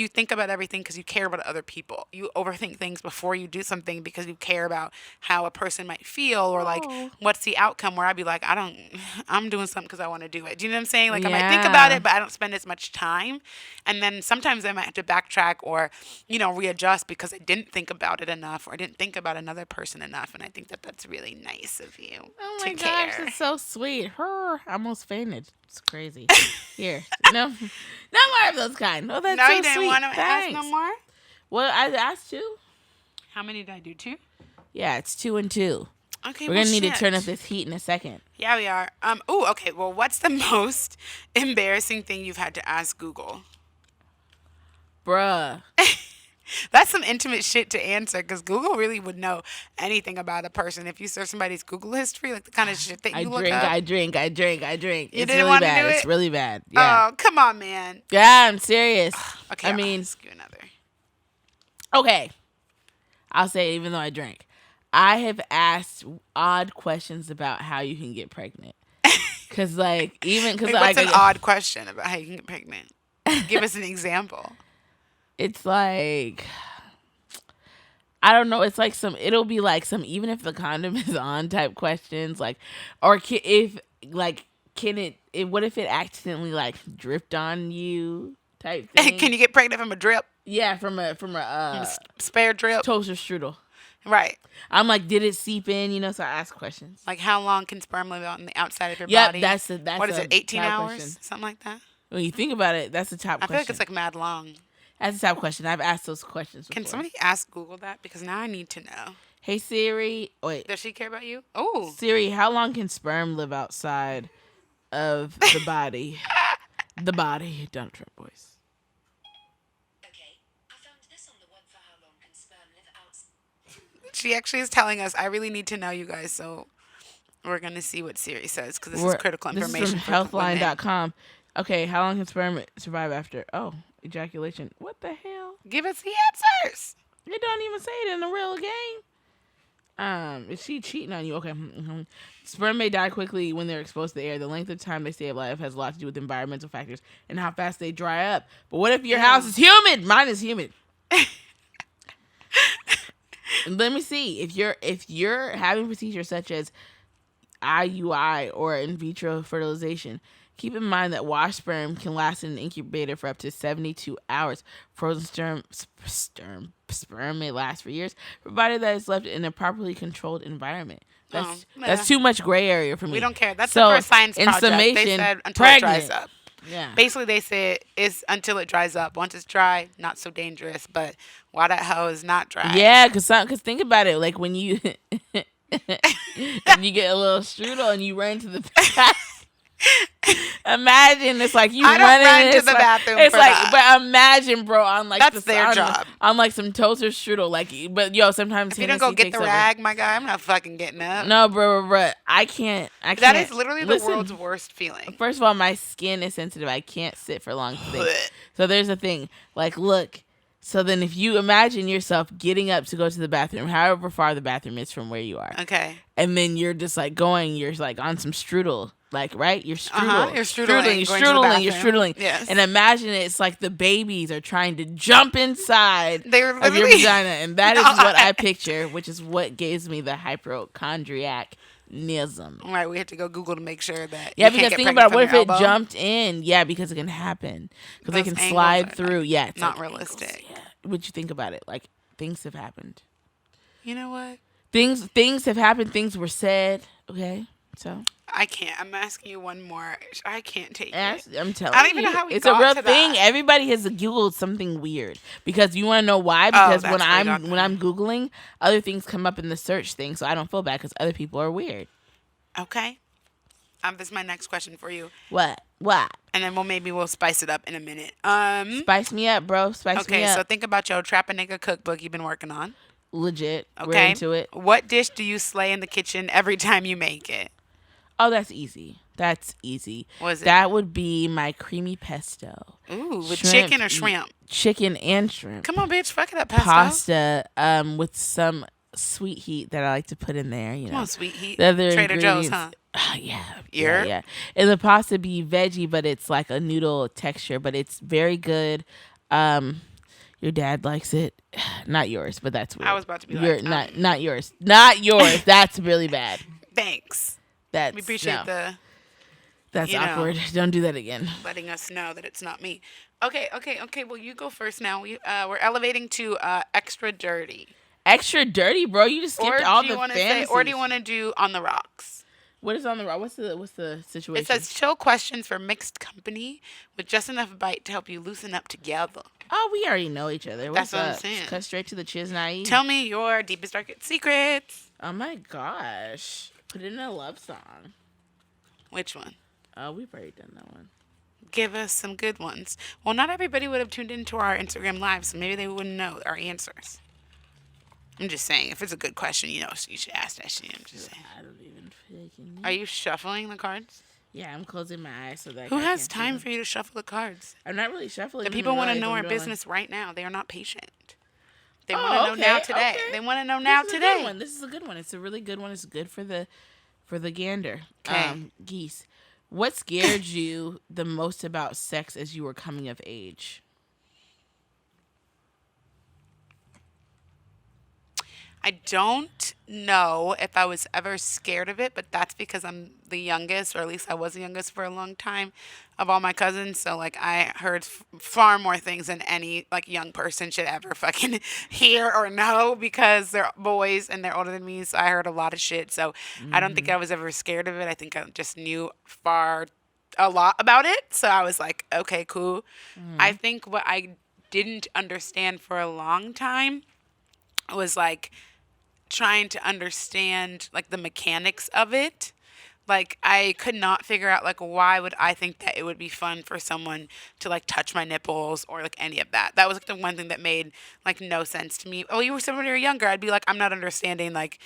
think about everything because you care about other people. You overthink things before you do something because you care about how a person might feel or like
Oh.
what's the outcome. Where I'd be like, I'm doing something because I want to do it. Do you know what I'm saying? Like I might think about
Yeah.
it, but I don't spend as much time. And then sometimes I might have to backtrack or readjust because I didn't think about it enough or I didn't think about another person enough. And I think that that's really nice of you
Oh
to
my gosh,
care.
that's so sweet. I almost fainted. It's crazy. Here, no more of those kind. Oh, that's
No,
so
you didn't
sweet.
want to ask
Thanks.
no more.
Well, I asked two.
How many did I do? 2?
Yeah, it's 2 and 2.
Okay,
We're
well,
gonna need to
shit.
turn up this heat in a second.
Yeah, we are. Oh, okay. Well, what's the most embarrassing thing you've had to ask Google?
Bruh.
That's some intimate shit to answer because Google really would know anything about a person. If you search somebody's Google history, like the kind of shit that you look up.
I drink.
You
It's
didn't
really
wanna
bad.
do
It's
it?
really bad. Yeah.
Oh, come on, man.
Yeah, I'm serious.
Okay,
I
I'll
mean,
ask you another.
okay. I'll say it even though I drink. I have asked odd questions about how you can get pregnant. Cause like even cause
What's
like
an odd question about how you can get pregnant? Give us an example.
it's like I don't know. It's like it'll be like some, even if the condom is on type questions, like, or if, like, what if it accidentally, like, dripped on you type thing?
Can you get pregnant from a drip?
Yeah, from a
Spare drip?
toaster strudel.
Right.
I'm like, did it seep in? You know, so I ask questions.
Like, how long can sperm live out on the outside of your
Yep,
body?
that's
what is it, 18 hours?
Question.
Something like that?
When you think about it, that's the top question.
I feel like it's like mad long.
That's the top question. I've asked those questions before.
Can somebody ask Google that? Because now I need to know.
Hey, Siri. Wait.
Does she care about you? Oh.
Siri, how long can sperm live outside of the body? The body. Donald Trump voice.
Okay, I found this on the web for how long can sperm live outside.
She actually is telling us, I really need to know, you guys, so we're going to see what Siri says, because this is critical information.
This is from healthline.com. Okay, how long can sperm survive after, ejaculation? What the hell?
Give us the answers.
It don't even say it in the real game. Is she cheating on you? Okay. Mm-hmm. Sperm may die quickly when they're exposed to the air. The length of time they stay alive has a lot to do with environmental factors and how fast they dry up. But what if your house is humid? Mine is humid. Let me see. If you're having procedures such as IUI or in vitro fertilization, keep in mind that washed sperm can last in an incubator for up to 72 hours. Frozen sperm may last for years, provided that it's left in a properly controlled environment. That's too much gray area for me.
We don't care. That's the first science project.
Summation,
they said until it dries up.
Yeah.
Basically, they said it's until it dries up. Once it's dry, not so dangerous. But why that hell is not dry?
Yeah, because think about it. Like when you when you get a little strudel and you run to the bathroom. Imagine it's like you
run to the bathroom.
It's
for
like,
that.
but imagine, bro, on like
that's their job.
On like some toaster strudel, like, but sometimes
if you don't go get the rag, my guy, I'm not fucking getting up.
No, bro, I can't.
That is literally the world's worst feeling.
First of all, my skin is sensitive. I can't sit for long things. So there's a thing. Like, look. So then, if you imagine yourself getting up to go to the bathroom, however far the bathroom is from where you are,
okay,
and then you're just like you're like on some strudel. Like, right? You're strudel.
You're strudeling.
You're strudeling.
Yes.
And imagine it's like the babies are trying to jump inside of your vagina. And that is what I picture, which is what gives me the hypochondriacism.
Right. We have to go Google to make sure that.
Yeah, because think about it. What if it jumped in? Yeah, because it can happen. Because they can slide through. Yeah. It's
not realistic.
Yeah. What you think about it? Like, things have happened.
You know what?
Things have happened. Things were said. Okay. So.
I can't. I'm asking you one more. I can't take it.
I'm telling you.
I don't even know how we
it's
got
a real
to
thing.
that.
Everybody has Googled something weird because you want to know why? Because when I'm Googling, other things come up in the search thing, so I don't feel bad because other people are weird.
Okay. This is my next question for you.
What?
And then maybe we'll spice it up in a minute.
Spice me up, bro. Spice me up.
Okay, so think about your Trap a Nigga cookbook you've been working on.
Legit.
Okay.
We're into it.
What dish do you slay in the kitchen every time you make it?
Oh, that's easy. What is it? That would be my creamy pesto.
Ooh, with chicken or shrimp?
Chicken and shrimp.
Come on, bitch. Fuck it up, pesto.
Pasta with some sweet heat that I like to put in there. You know,
come on, sweet heat.
The other
Trader Joe's, huh?
Yeah. And the pasta be veggie, but it's like a noodle texture, but it's very good. Your dad likes it. Not yours, but that's weird.
I was about to be like,
not yours. Not yours. That's really bad.
Thanks. We appreciate
That's awkward. Don't do that again.
Letting us know that it's not me. Okay. Well, you go first now. We're elevating to extra dirty.
Extra dirty, bro. You just skipped all the fantasies.
Or do you want to do on the rocks?
What is on the rock? What's the situation?
It says chill questions for mixed company with just enough bite to help you loosen up together.
Oh, we already know each other.
That's what I'm saying.
Cut straight to the chiz-naive.
Tell me your deepest, darkest secrets.
Oh my gosh. Put it in a love song.
Which one?
Oh, we've already done that one.
Give us some good ones. Well, not everybody would have tuned into our Instagram Live, so maybe they wouldn't know our answers. I'm just saying, if it's a good question, you should ask that shit. I'm just saying.
I don't even freaking know.
Are you shuffling the cards?
Yeah, I'm closing my eyes so that.
Who has time for you to shuffle the cards?
I'm not really shuffling.
The people want to know our business right now. They are not patient. They want to know now today. Okay. They want to know now today.
This is a good one. It's a really good one. It's good for the gander.
Okay.
Geese. What scared you the most about sex as you were coming of age?
I don't know if I was ever scared of it, but that's because I'm the youngest, or at least I was the youngest for a long time of all my cousins. So like I heard far more things than any like young person should ever fucking hear or know because they're boys and they're older than me. So I heard a lot of shit. So I don't think I was ever scared of it. I think I just knew a lot about it. So I was like, okay, cool. I think what I didn't understand for a long time was like trying to understand like the mechanics of it. Like I could not figure out like why would I think that it would be fun for someone to like touch my nipples or like any of that. That was like the one thing that made like no sense to me. Oh, you were someone when you were younger. I'd be like, I'm not understanding like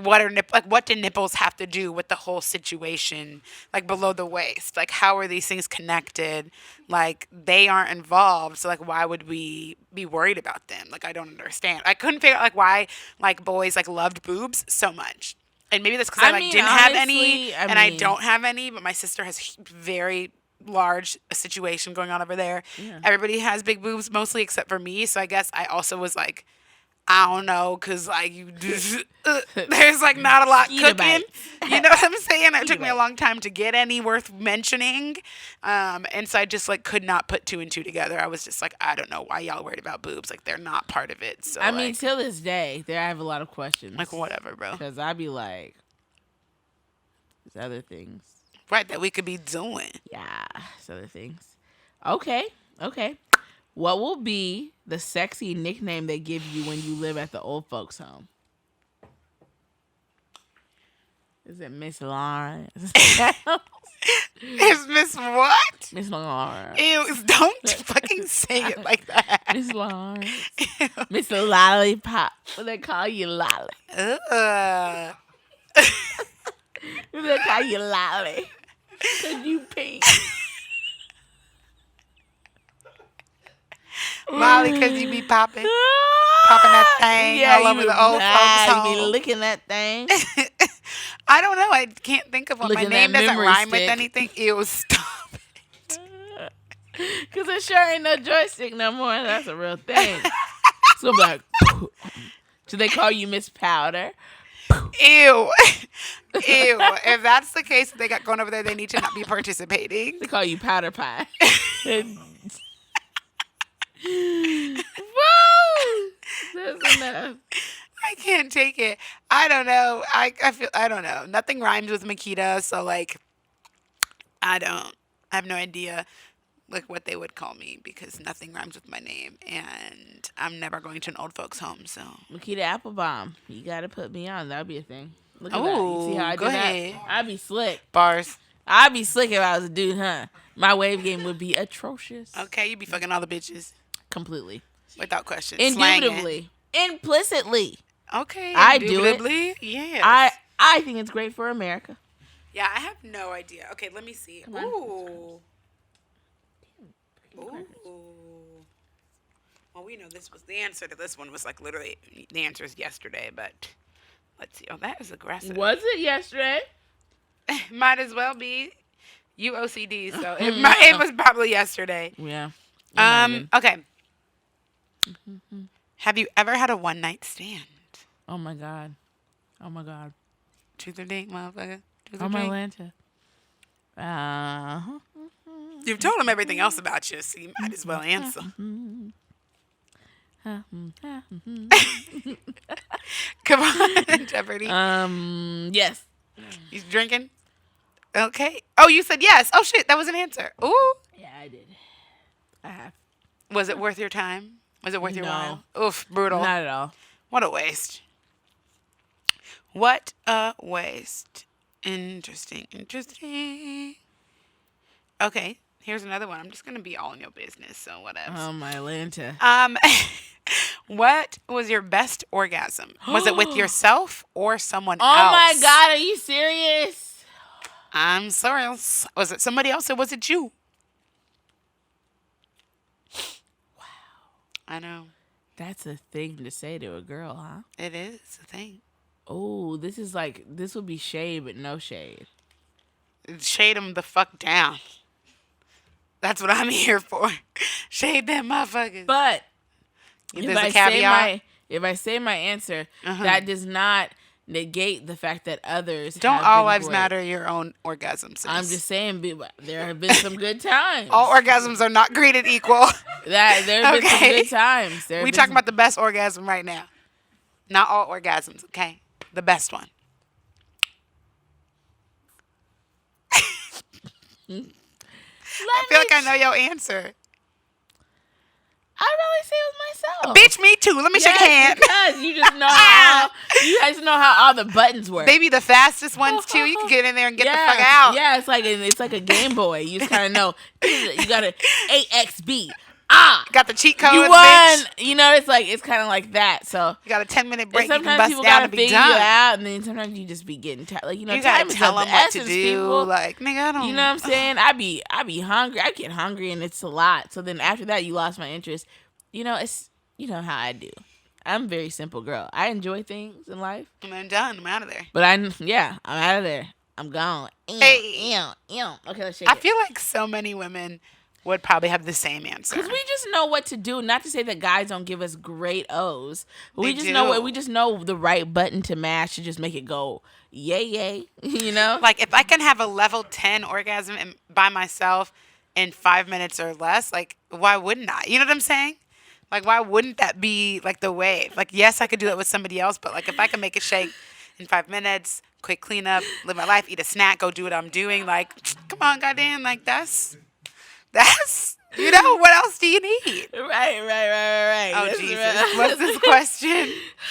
what do nipples have to do with the whole situation like below the waist? Like how are these things connected? Like they aren't involved, so like why would we be worried about them? Like I don't understand. I couldn't figure out like why like boys like loved boobs so much. And maybe that's because I like didn't have any and I don't have any, but my sister has very large situation going on over there.
Yeah.
Everybody has big boobs mostly except for me, so I guess I also was like I don't know, cause like there's like not a lot
Mosquito
cooking.
bites.
You know what I'm saying? It took me a
bites.
long time to get any worth mentioning, and so I just like could not put two and two together. I was just like, I don't know why y'all worried about boobs. Like they're not part of it. So
I mean,
like,
till this day, I have a lot of questions.
like whatever, bro.
Because I'd be like, there's other things.
Right, that we could be doing.
Yeah, there's other things. Okay. What will be the sexy nickname they give you when you live at the old folks' home? Is it Miss Lawrence?
Is Miss what?
Miss Lawrence.
Ew, don't fucking say it like that.
Miss Lawrence. Miss Lollipop. What they call you, Lolly?
Ugh.
They call you Lolly. Cause you pink.
Molly, cause you be popping that thing all over the old folks'
You be
home.
licking that thing.
I don't know. I can't think of one. My
Looking
name
at
doesn't
memory
rhyme with
stick.
anything. Ew, stop it.
Cause it sure ain't no joystick no more. That's a real thing. So I'm like, do they call you Miss Powder?
Ew. Ew. If that's the case that they got going over there, they need to not be participating.
They call you Powder Pie. Whoa! That's enough.
I can't take it. I don't know. I feel I don't know. Nothing rhymes with Makita, so like I have no idea like what they would call me because nothing rhymes with my name and I'm never going to an old folks home, so
Makita Applebaum. You gotta put me on. That'd be a thing. Look at that.
Oh,
You see how I
go
do
ahead.
that? I'd be slick.
bars.
I'd be slick if I was a dude, huh? My wave game would be atrocious.
Okay, you be fucking all the bitches
Completely.
without question. Slanging.
Indubitably. Implicitly.
Okay,
I do it.
indubitably. Yes.
I think it's great for America.
Yeah, I have no idea. Okay, let me see.
on.
Ooh. Ooh. Well, we know this was the answer to this one was like literally the answer is yesterday, but let's see. Oh, that is aggressive.
Was it yesterday?
Might as well be. You OCD, so it was probably yesterday.
Yeah.
Okay. Have you ever had a one night stand?
Oh my God. Oh my God.
Truth or date, motherfucker? Truth or
Oh my
drink?
Lanta.
You've told him everything else about you, so you might as well answer. Come on, Jeopardy.
Yes.
He's drinking? Okay. Oh, you said yes. Oh, shit. That was an answer. Ooh.
Yeah, I did. I have.
Was it worth your time? Was it worth your
No.
while? Oof, brutal.
Not at all.
What a waste. What a waste. Interesting. Okay. Here's another one. I'm just going to be all in your business, so whatever.
Oh my Lanta.
What was your best orgasm? Was it with yourself or someone
Oh
else?
my God, are you serious?
I'm sorry. Was it somebody else or was it you? Wow. I know.
That's a thing to say to a girl, huh?
It is a thing.
Oh, this would be shade, but no shade.
Shade them the fuck down. That's what I'm here for. Shade them motherfuckers.
But
There's
if
a
I
caveat.
say my answer,
Uh-huh.
that does not negate the fact that others
Don't
have
all
been
lives
great.
matter your own orgasms. sis.
I'm just saying, there have been some good times.
all orgasms are not created equal.
That there have been some
Okay.
good times.
We talking about the best orgasm right now. Not all orgasms, okay? The best one. I feel like I know your answer.
I'd rather say it was myself.
Bitch, me too. Let me shake hands.
Because you just know how you guys know how all the buttons work.
Baby, the fastest ones too. You can get in there and get the fuck out.
Yeah, it's like a Game Boy. You just kind of know you got an AXB. Ah,
Got the cheat codes,
you won.
bitch.
You know, it's kind of like that. So
You got a 10-minute
and
break. You can
sometimes
bust
people
down
gotta
and be
figure you
done.
out, and then sometimes you just be getting tired. Like
You
time
gotta
is
tell
of
them
the
what to
essence,
do.
people.
Like, nigga, I don't.
You know what I'm saying? I be hungry. I get hungry, and it's a lot. So then after that, you lost my interest. You know, it's how I do. I'm a very simple girl. I enjoy things in life,
And I'm done. I'm out of there.
but I'm out of there. I'm gone.
Hey.
Okay, let's shake
I
it.
feel like so many women would probably have the same answer.
Because we just know what to do. Not to say that guys don't give us great O's. But
They
we just
do.
know we just know the right button to mash to just make it go yay yay. You know?
Like, if I can have a level 10 orgasm by myself in 5 minutes or less, like, why wouldn't I? You know what I'm saying? Like, why wouldn't that be, like, the wave? Like, yes, I could do that with somebody else, but, like, if I can make it shake in 5 minutes, quick cleanup, live my life, eat a snack, go do what I'm doing, like, come on, goddamn, like, that's, you know, what else do you need?
Right.
Oh,
That's
Jesus.
right.
What's this question?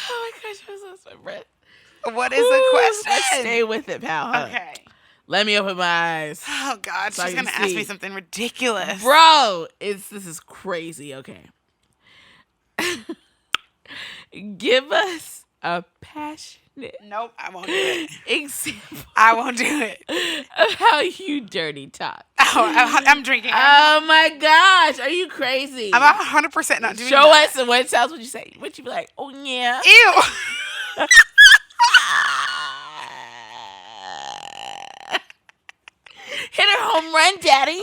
Oh my gosh, I lost my breath.
What is the
Ooh,
question?
Let's stay with it, pal. Hold on.
Okay.
Let me open my eyes.
Oh, God,
So I
she's
can
going to ask
see.
me something ridiculous.
Bro, this is crazy. Okay. Give us a passionate
Nope, I won't do it.
example
I won't do it.
of how you dirty talk.
Oh, I'm drinking.
Oh my gosh, are you crazy?
I'm 100% not doing
Show
that.
us and what sounds would you say? Would you be like, oh yeah?
Ew.
Hit her home run, daddy.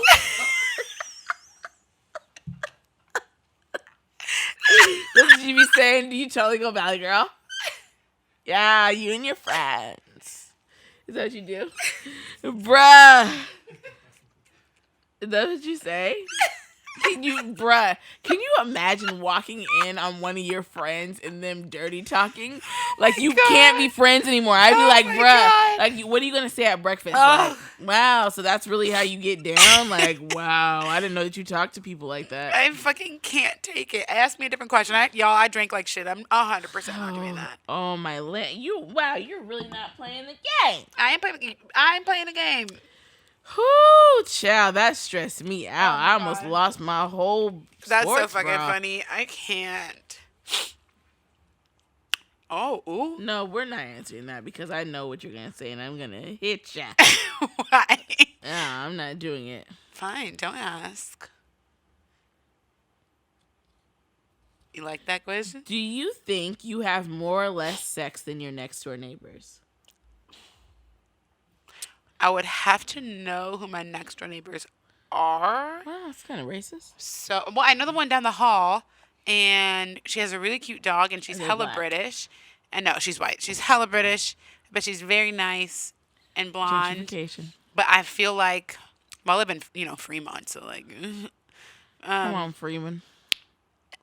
That's what you be saying. Do you totally go Valley Girl? Yeah, you and your friends. Is that what you do? Bruh. Is that what you say? Can you imagine walking in on one of your friends and them dirty talking? Like you can't be friends anymore. I'd be like,
my
bruh,
God.
like what are you gonna say at breakfast?
Oh.
Like, wow, so that's really how you get down? Like, wow, I didn't know that you talk to people like that.
I fucking can't take it. Ask me a different question. I drank like shit. I'm 100% not doing that.
Oh my land, you're really not playing the game.
I ain't playing the game.
Whoo, child, that stressed me out.
my
I almost
God.
lost my whole.
That's so
sports
fucking
bra.
funny. I can't. Oh, ooh.
No, we're not answering that because I know what you're gonna say, and I'm gonna hit ya.
Why?
Yeah, I'm not doing it.
Fine, don't ask. You like that question?
Do you think you have more or less sex than your next door neighbors?
I would have to know who my next door neighbors are.
Wow, that's kind of racist.
So, well, I know the one down the hall, and she has a really cute dog, and she's
Are they
hella
black?
British. And no, she's white. She's hella British, but she's very nice and blonde.
Gentrification.
But I feel like, well, I live in, Fremont, so like,
Come on, Freeman.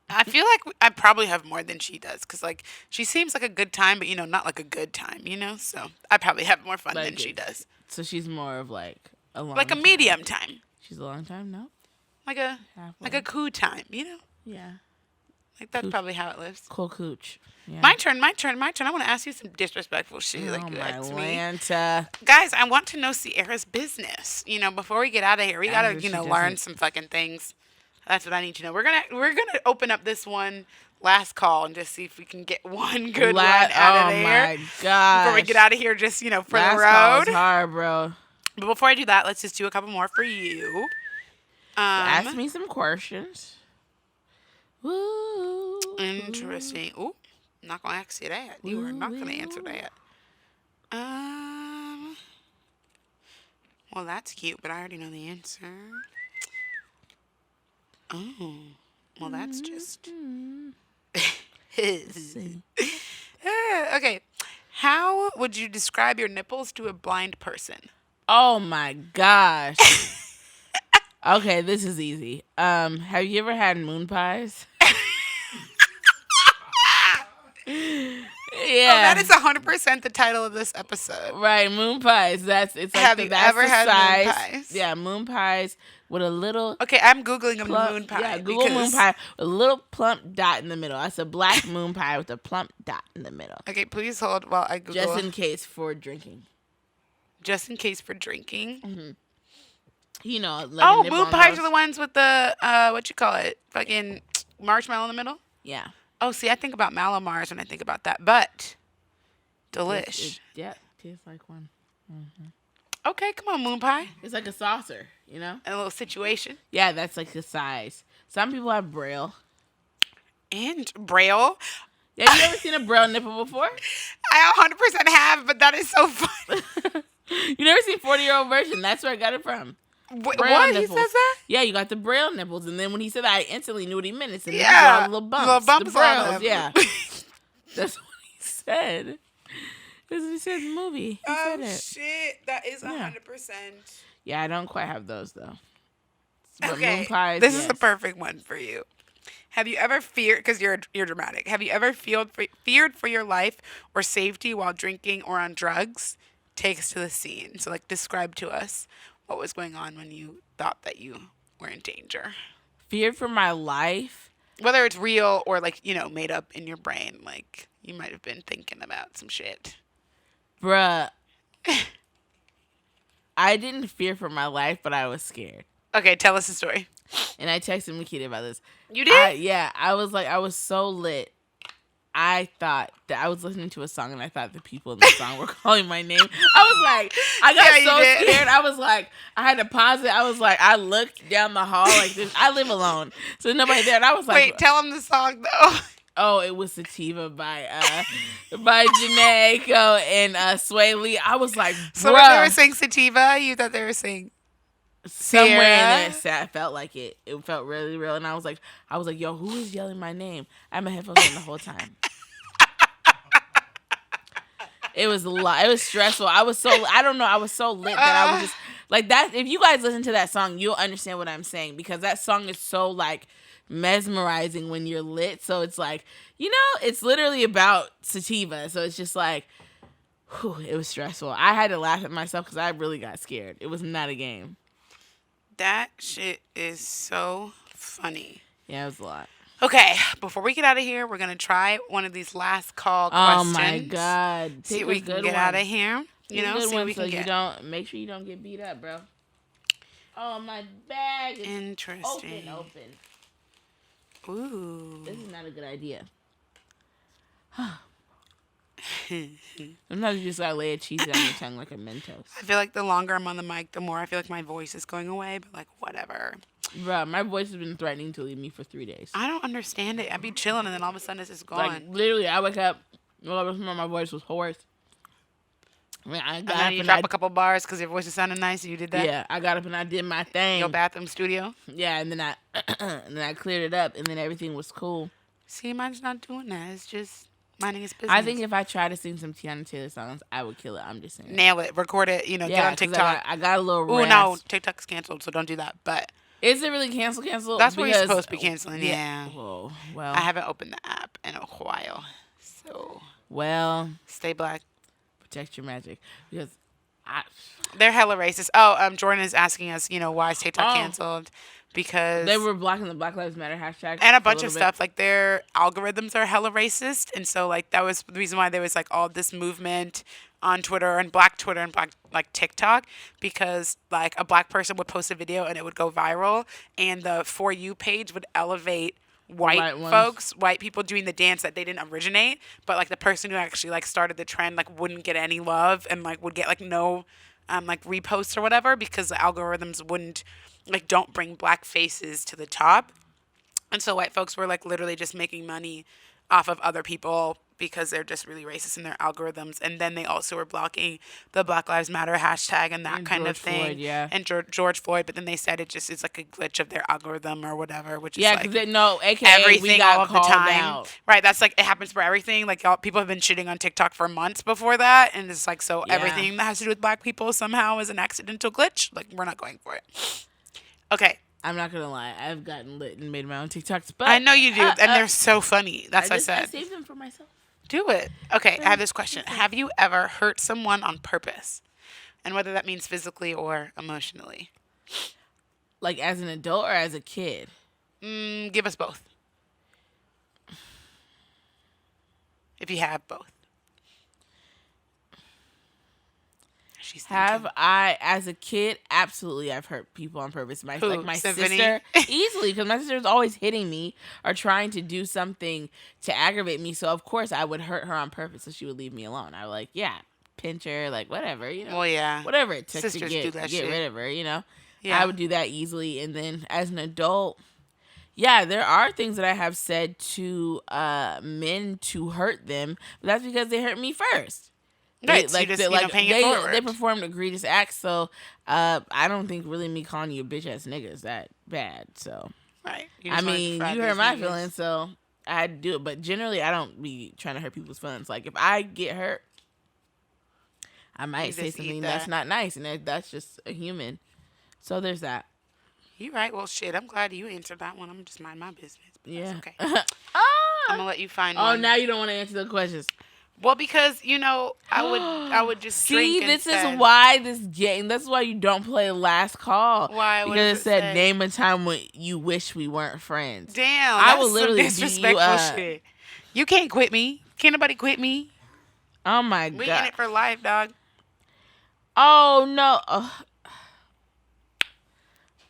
I feel like I probably have more than she does, because like she seems like a good time, but not like a good time, So I probably have more fun than she does.
So she's more of like a long.
Like a
time.
medium time,
She's a long time, no?
like a
Halfway.
cool time,
Yeah.
Like that's
Cooch.
probably how it lives.
Cool cooch. Yeah.
My turn. I want to ask you some disrespectful shit, like
Oh
you
my
asked me.
Lanta.
Guys, I want to know Sierra's business. Before we get out of here, we gotta,
After she
learn
doesn't-
some fucking things. That's what I need to know. We're gonna open up this one last call and just see if we can get one good one out of there
Oh my god.
before we get out of here. Just for
Last
the
call is
road.
hard, bro.
But before I do that, let's just do a couple more for you.
Ask me some questions. Woo.
Interesting. Ooh, not gonna ask you that. You are not gonna answer that. Well, that's cute, but I already know the answer. Oh, well, that's just.
See.
Okay. How would you describe your nipples to a blind person?
Oh my gosh. Okay, this is easy. Have you ever had moon pies?
Oh,
Yeah.
that is 100% the title of this episode.
Right, moon pies. That's it's like
Have
the,
you
that's
ever
the
had moon
size.
pies?
Yeah, moon pies with a little
Okay, I'm Googling a
plump.
moon pie.
Yeah, Google moon
because-
pie with a little plump dot in the middle. That's a black moon pie with a plump dot in the middle.
Okay, please hold while I Google.
Just in case for drinking.
For drinking.
You know, like
Oh,
a nibble
moon
on
pies
those.
are the ones with the what you call it? Fucking marshmallow in the middle.
Yeah.
Oh, see, I think about Mallow Mars when I think about that, but delish.
Yeah, tastes like one.
Okay, come on, moon pie.
It's like a saucer, you know?
A little situation.
Yeah, that's like the size. Some people have braille.
And Braille.
Have you ever seen a braille nipple before?
I 100% have, but that is so fun.
You never seen 40-year-old version. That's where I got it from.
What?
Braille
He
nipples.
says that?
Yeah, you got the braille nipples. And then when he said that, I instantly knew what he meant. It's
Yeah,
little bumps.
little bumps
the
on
brailles,
them.
yeah. That's what he said. That's what he said in the movie. He said it.
shit. That is
Yeah.
100%.
Yeah, I don't quite have those, though. But
Okay,
moon pies,
this is
yes.
a perfect one for you. Have you ever feared, because you're dramatic, have you ever feared for your life or safety while drinking or on drugs? Take us to the scene. So, like, describe to us what was going on when you thought that you were in danger.
Feared for my life.
Whether it's real or, like, you know, made up in your brain. Like, you might have been thinking about some shit.
Bruh. I didn't fear for my life, but I was scared.
Okay, tell us the story.
And I texted Makita about this.
You did?
Yeah, I was so lit. I thought that I was listening to a song and I thought the people in the song were calling my name. I was like, I got
Yeah, you
so
did.
scared. I was like, I had to pause it. I was like, I looked down the hall like this. I live alone, so there's nobody there. And I was like,
Wait, tell them the song, though.
oh, it was Sativa by Janae Aiko and Sway Lee. I was like,
So when they
bruh.
were saying sativa, you thought they were saying
Somewhere in
Sierra?
there, I felt like it. It felt really real, and I was like, yo, who is yelling my name? I had my headphones on the whole time. It was a lot. It was stressful. I was so lit that I was just like that. If you guys listen to that song, you'll understand what I'm saying, because that song is so like mesmerizing when you're lit. So it's like, you know, it's literally about sativa. So it's just like, whew, it was stressful. I had to laugh at myself because I really got scared. It was not a game.
that shit is so funny.
Yeah, it was a lot.
Okay, before we get out of here, we're gonna try one of these last call
Oh
questions.
my God!
See
Pick
if
a
we can
good
get
one.
out of here.
Pick
You
a
know,
good
see what
one
we
so
can
you
get.
don't make sure you don't get beat up, bro. Oh, my bag is
Interesting.
open.
Ooh.
This is not a good idea. Sometimes you just gotta lay a cheese on your tongue like a Mentos.
I feel like the longer I'm on the mic, the more I feel like my voice is going away. But like, whatever.
Bro, my voice has been threatening to leave me for 3 days.
I don't understand it. I'd be chilling, and then all of a sudden it's just gone.
Like, literally, I wake up, all of a sudden my voice was hoarse. I mean, I
and
got
then
up
you
and
drop a couple bars because your voice is sounding nice. And you did that.
yeah, I got up and I did my thing.
Your bathroom studio.
Yeah, and then I cleared it up, and then everything was cool.
See, mine's not doing that. It's just minding his business.
I think if I tried to sing some Tiana Taylor songs, I would kill it. I'm just saying.
nail it, record it. You know, get on
'cause
TikTok.
I got a little
Oh
rasp.
no, TikTok's canceled, so don't do that. But
Is it really cancel?
that's what you're
Because-
supposed to be canceling. Yeah.
Whoa. Well.
I haven't opened the app in a while, so
Well,
stay black.
protect your magic, because
They're hella racist. Oh, Jordan is asking us, you know, why is TikTok
Oh.
canceled? Because
they were blocking the Black Lives Matter hashtag
and a
for
bunch of
little bit.
stuff. Like their algorithms are hella racist, and so like that was the reason why there was like all this movement on Twitter and black like TikTok, because like a black person would post a video and it would go viral, and the For You page would elevate
White
white
ones.
folks, white people doing the dance that they didn't originate, but like the person who actually like started the trend like wouldn't get any love and like would get like no like reposts or whatever, because the algorithms wouldn't like don't bring black faces to the top. And so white folks were like literally just making money off of other people because they're just really racist in their algorithms. And then they also were blocking the Black Lives Matter hashtag and that
And
kind of
George
thing.
Floyd, yeah.
And George Floyd. But then they said it's like a glitch of their algorithm or whatever, which
Yeah,
is like
because no, AKA we
everything
got
all of the
called
time.
out.
Right. That's like, it happens for everything. Like, y'all, people have been shitting on TikTok for months before that. And it's like, so
Yeah.
everything that has to do with black people somehow is an accidental glitch. Like, we're not going for it. Okay.
I'm not gonna lie, I've gotten lit and made my own TikToks, but
I know you do. And they're so funny. That's what I
I
said.
saved them for myself.
Do it. Okay, I have this question. Have you ever hurt someone on purpose? And whether that means physically or emotionally.
Like as an adult or as a kid?
Give us both. If you have both. She's
Have
thinking.
I, as a kid, absolutely, I've hurt people on purpose. My
Who,
like my
Symphony?
sister, easily, because my sister's always hitting me or trying to do something to aggravate me. So of course I would hurt her on purpose, so she would leave me alone. I would like, yeah, pinch her, like whatever, you know,
Well, yeah.
whatever it took
Sisters
to
do
get
that
get
shit.
rid of her, you know.
Yeah.
I would do that easily, and then as an adult, yeah, there are things that I have said to men to hurt them, but that's because they hurt me first.
Right, so you just, paying it forward.
They performed egregious acts, so I don't think really me calling you a bitch ass nigga is that bad. So
Right. You
I
just wanna
mean,
fried
you hurt
these
my
niggas.
feelings, so I had to do it. But generally, I don't be trying to hurt people's feelings. Like if I get hurt, I might
You
say
just eat
something that's
that.
not nice, and that's just a human. So there's that.
You right. Well, shit, I'm glad you answered that one. I'm just mind my business. But
Yeah.
That's okay. I'm
Ah!
going to let you find
Oh,
one.
now you don't want to answer the questions.
Well, because, I would just
See,
drink
this
instead.
is why this game. That's why you don't play last call.
Why? What
Because
does
it
it
said
say?
name a time when you wish we weren't friends.
Damn,
I
that's
will literally
some
beat you
disrespectful
up.
shit. You can't quit me. Can't nobody quit me.
Oh my
We in
god.
it for life, dog.
Oh no.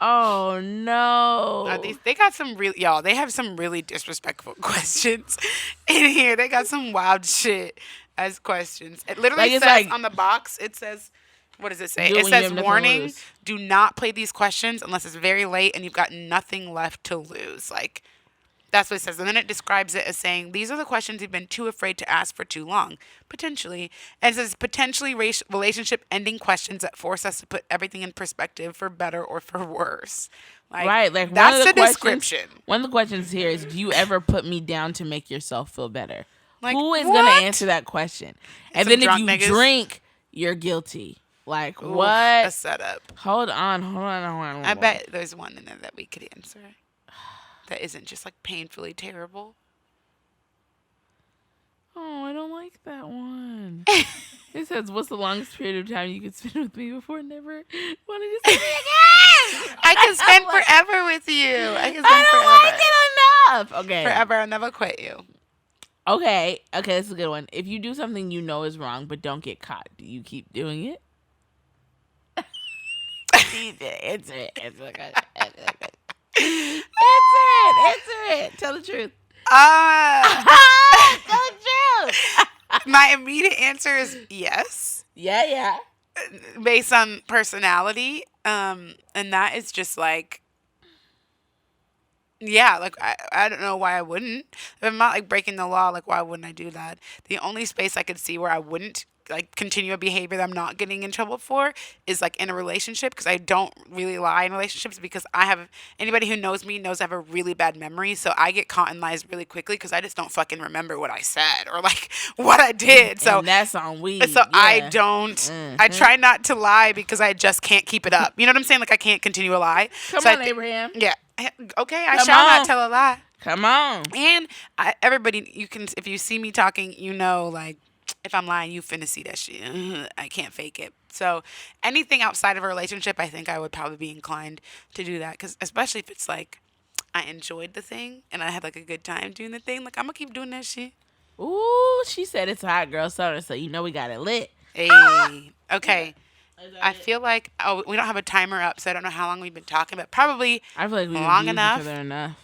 Oh no.
They got some really, y'all. They have some really disrespectful questions in here. They got some wild shit as questions. It literally
Like, it's
says
like-
on the box. It says, what does it say?
Do it
It
when you
says,
have nothing to
warning:
lose.
do not play these questions unless it's very late and you've got nothing left to lose. Like, that's what it says. And then it describes it as saying, these are the questions you've been too afraid to ask for too long. Potentially. And it says, potentially relationship ending questions that force us to put everything in perspective for better or for worse.
Right, like
that's
one of the
the
questions,
description.
One of the questions here is, do you ever put me down to make yourself feel better?
Like,
Who is
what?
gonna answer that question? And
some
then if
drunk
you
niggas.
drink, you're guilty. Like
Oof,
what?
a setup.
Hold on.
I bet there's one in there that we could answer that isn't just like painfully terrible.
Oh, I don't like that one. It says, "What's the longest period of time you could spend with me before never wanting to see me again?"
I can spend forever with you. I can spend
I don't
forever.
like it enough. Okay.
Forever. I'll never quit you.
Okay. This is a good one. If you do something you know is wrong but don't get caught, do you keep doing it? Answer it. Answer it. Tell the truth. Tell the truth.
My immediate answer is yes,
Yeah.
based on personality. And that is just like, yeah, like I don't know why I wouldn't. If I'm not like breaking the law, like why wouldn't I do that? The only space I could see where I wouldn't like continue a behavior that I'm not getting in trouble for is like in a relationship, because I don't really lie in relationships, because anybody who knows me knows I have a really bad memory, so I get caught in lies really quickly because I just don't fucking remember what I said or like what I did. So
and that's on weed.
so I
yeah.
don't. I try not to lie because I just can't keep it up. You know what I'm saying? Like I can't continue a lie.
Come
So
on, Abraham.
Yeah. Okay. I
Come
shall
on.
not tell a lie.
Come on.
And everybody, you can, if you see me talking, you know, like if I'm lying, you finna see that shit. I can't fake it. So anything outside of a relationship, I think I would probably be inclined to do that, because especially if it's like I enjoyed the thing and I had like a good time doing the thing, like I'm gonna keep doing that shit.
Ooh, she said it's hot girl summer, so you know we got it lit.
Hey. Okay. I feel like we don't have a timer up, so I don't know how long we've been talking, but probably
I feel like we
long
abused
enough.
each other enough.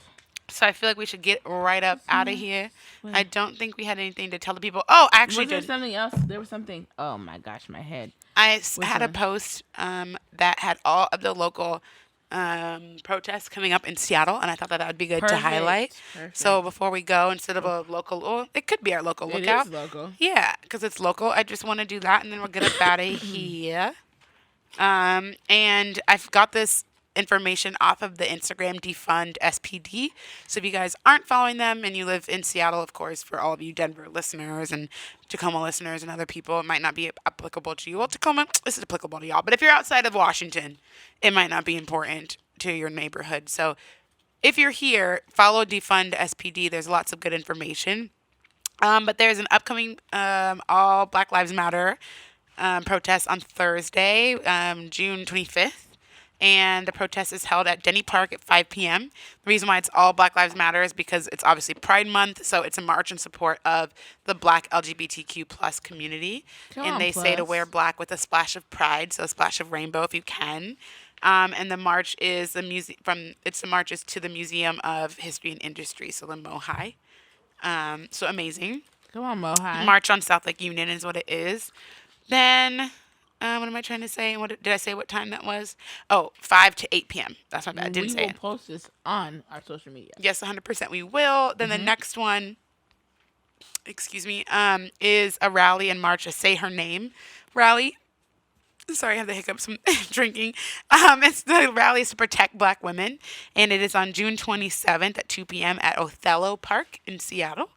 So I feel like we should get right up out of here. I don't think we had anything to tell the people. Oh, I actually
Was there
did.
something else? There was something. Oh my gosh, my head.
I had a
one?
post that had all of the local protest coming up in Seattle, and I thought that would be good to
Perfect.
highlight.
Perfect.
So before we go, instead of a local, well, it could be our local
It
lookout.
is local.
Yeah, because it's local. I just want to do that, and then we'll get up out of here. And I've got this information off of the Instagram Defund SPD. So if you guys aren't following them and you live in Seattle, of course, for all of you Denver listeners and Tacoma listeners and other people, it might not be applicable to you. Well, Tacoma, this is applicable to y'all. But if you're outside of Washington, it might not be important to your neighborhood. So if you're here, follow Defund SPD. There's lots of good information. But there's an upcoming All Black Lives Matter protest on Thursday, June 25th. And the protest is held at Denny Park at 5 p.m. The reason why it's all Black Lives Matter is because it's obviously Pride Month, so it's a march in support of the Black LGBTQ plus community.
Come
and
on,
they say to
plus.
wear black with a splash of pride, so a splash of rainbow if you can. And the march is the marches to the Museum of History and Industry, so the MOHI. So amazing.
Come on, Mohai.
March on South Lake Union is what it is. Then, what am I trying to say? What did I say? What time that was? Oh, 5 to 8 p.m. That's my bad. I didn't
We
say
will
it.
post this on our social media.
Yes, 100% we will. Then the next one, is a rally and march, a Say Her Name rally. Sorry, I have the hiccups from drinking. It's the rally is to protect Black women, and it is on June 27th at 2 p.m. at Othello Park in Seattle.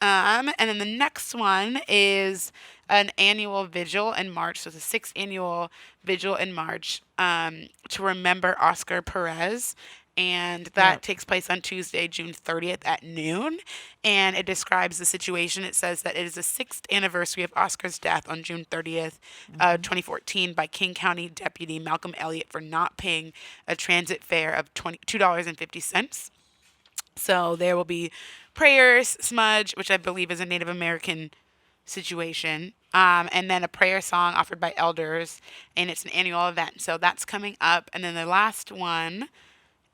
And then the next one is an annual vigil in March. So it's a 6th annual vigil in March to remember Oscar Perez. And that
Yep.
takes place on Tuesday, June 30th at noon. And it describes the situation. It says that it is the 6th anniversary of Oscar's death on June 30th, 2014 by King County Deputy Malcolm Elliott for not paying a transit fare of $2.50. So there will be prayers, smudge, which I believe is a Native American situation, and then a prayer song offered by elders, and it's an annual event. So that's coming up. And then the last one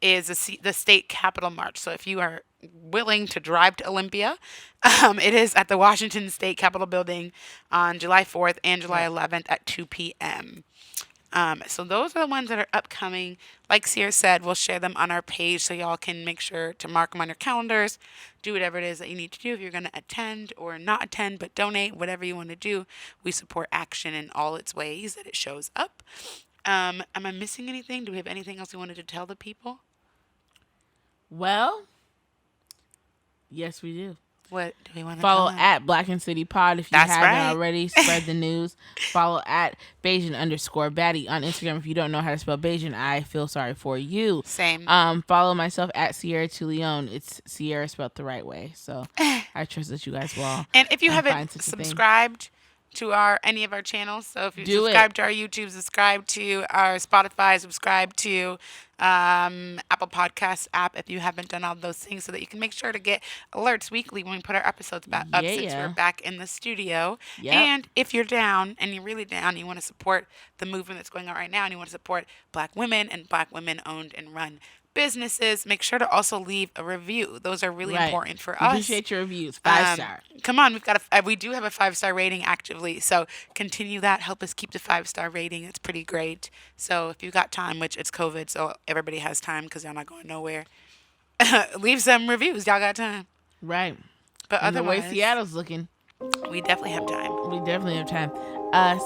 is the state capitol march. So if you are willing to drive to Olympia, it is at the Washington State Capitol building on July 4th and July 11th at 2 p.m. So those are the ones that are upcoming. Like Sierra said, we'll share them on our page so y'all can make sure to mark them on your calendars. Do whatever it is that you need to do if you're going to attend or not attend, but donate, whatever you want to do. We support action in all its ways that it shows up. Am I missing anything? Do we have anything else we wanted to tell the people?
Well, yes, we do.
What do we want to
Follow
tell them?
at Black and City Pod if you
That's
haven't
right.
already. Spread the news. Follow at Bajan_Baddie on Instagram. If you don't know how to spell Bajan, I feel sorry for you.
Same.
Follow myself at Sierra Tuleon. It's Sierra spelled the right way. So I trust that you guys will all
And if you
find
haven't
such a thing.
subscribed to any of our channels, so if you
Do it.
subscribe to our YouTube, subscribe to our Spotify, subscribe to Apple Podcast app if you haven't done all those things, so that you can make sure to get alerts weekly when we put our episodes back up, since
Yeah.
we're back in the studio.
Yep.
And if you're down and you're really down, you want to support the movement that's going on right now, and you want to support Black women and Black women owned and run businesses, make sure to also leave a review. Those are really
Right.
important for us.
Appreciate your reviews. 5-star.
Come on, we do have a 5-star rating actively, so continue that. Help us keep the 5-star rating. It's pretty great. So if you got time, which it's COVID, so everybody has time because y'all not going nowhere. Leave some reviews. Y'all got time.
Right.
But
And the way
otherwise,
Seattle's looking,
we definitely have time.
we definitely have time.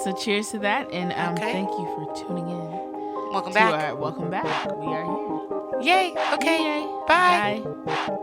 So cheers to that, and
Okay.
thank you for tuning in.
Welcome
to
back.
our welcome back. We are here.
Yay. Okay.
Yay.
Bye.
Bye.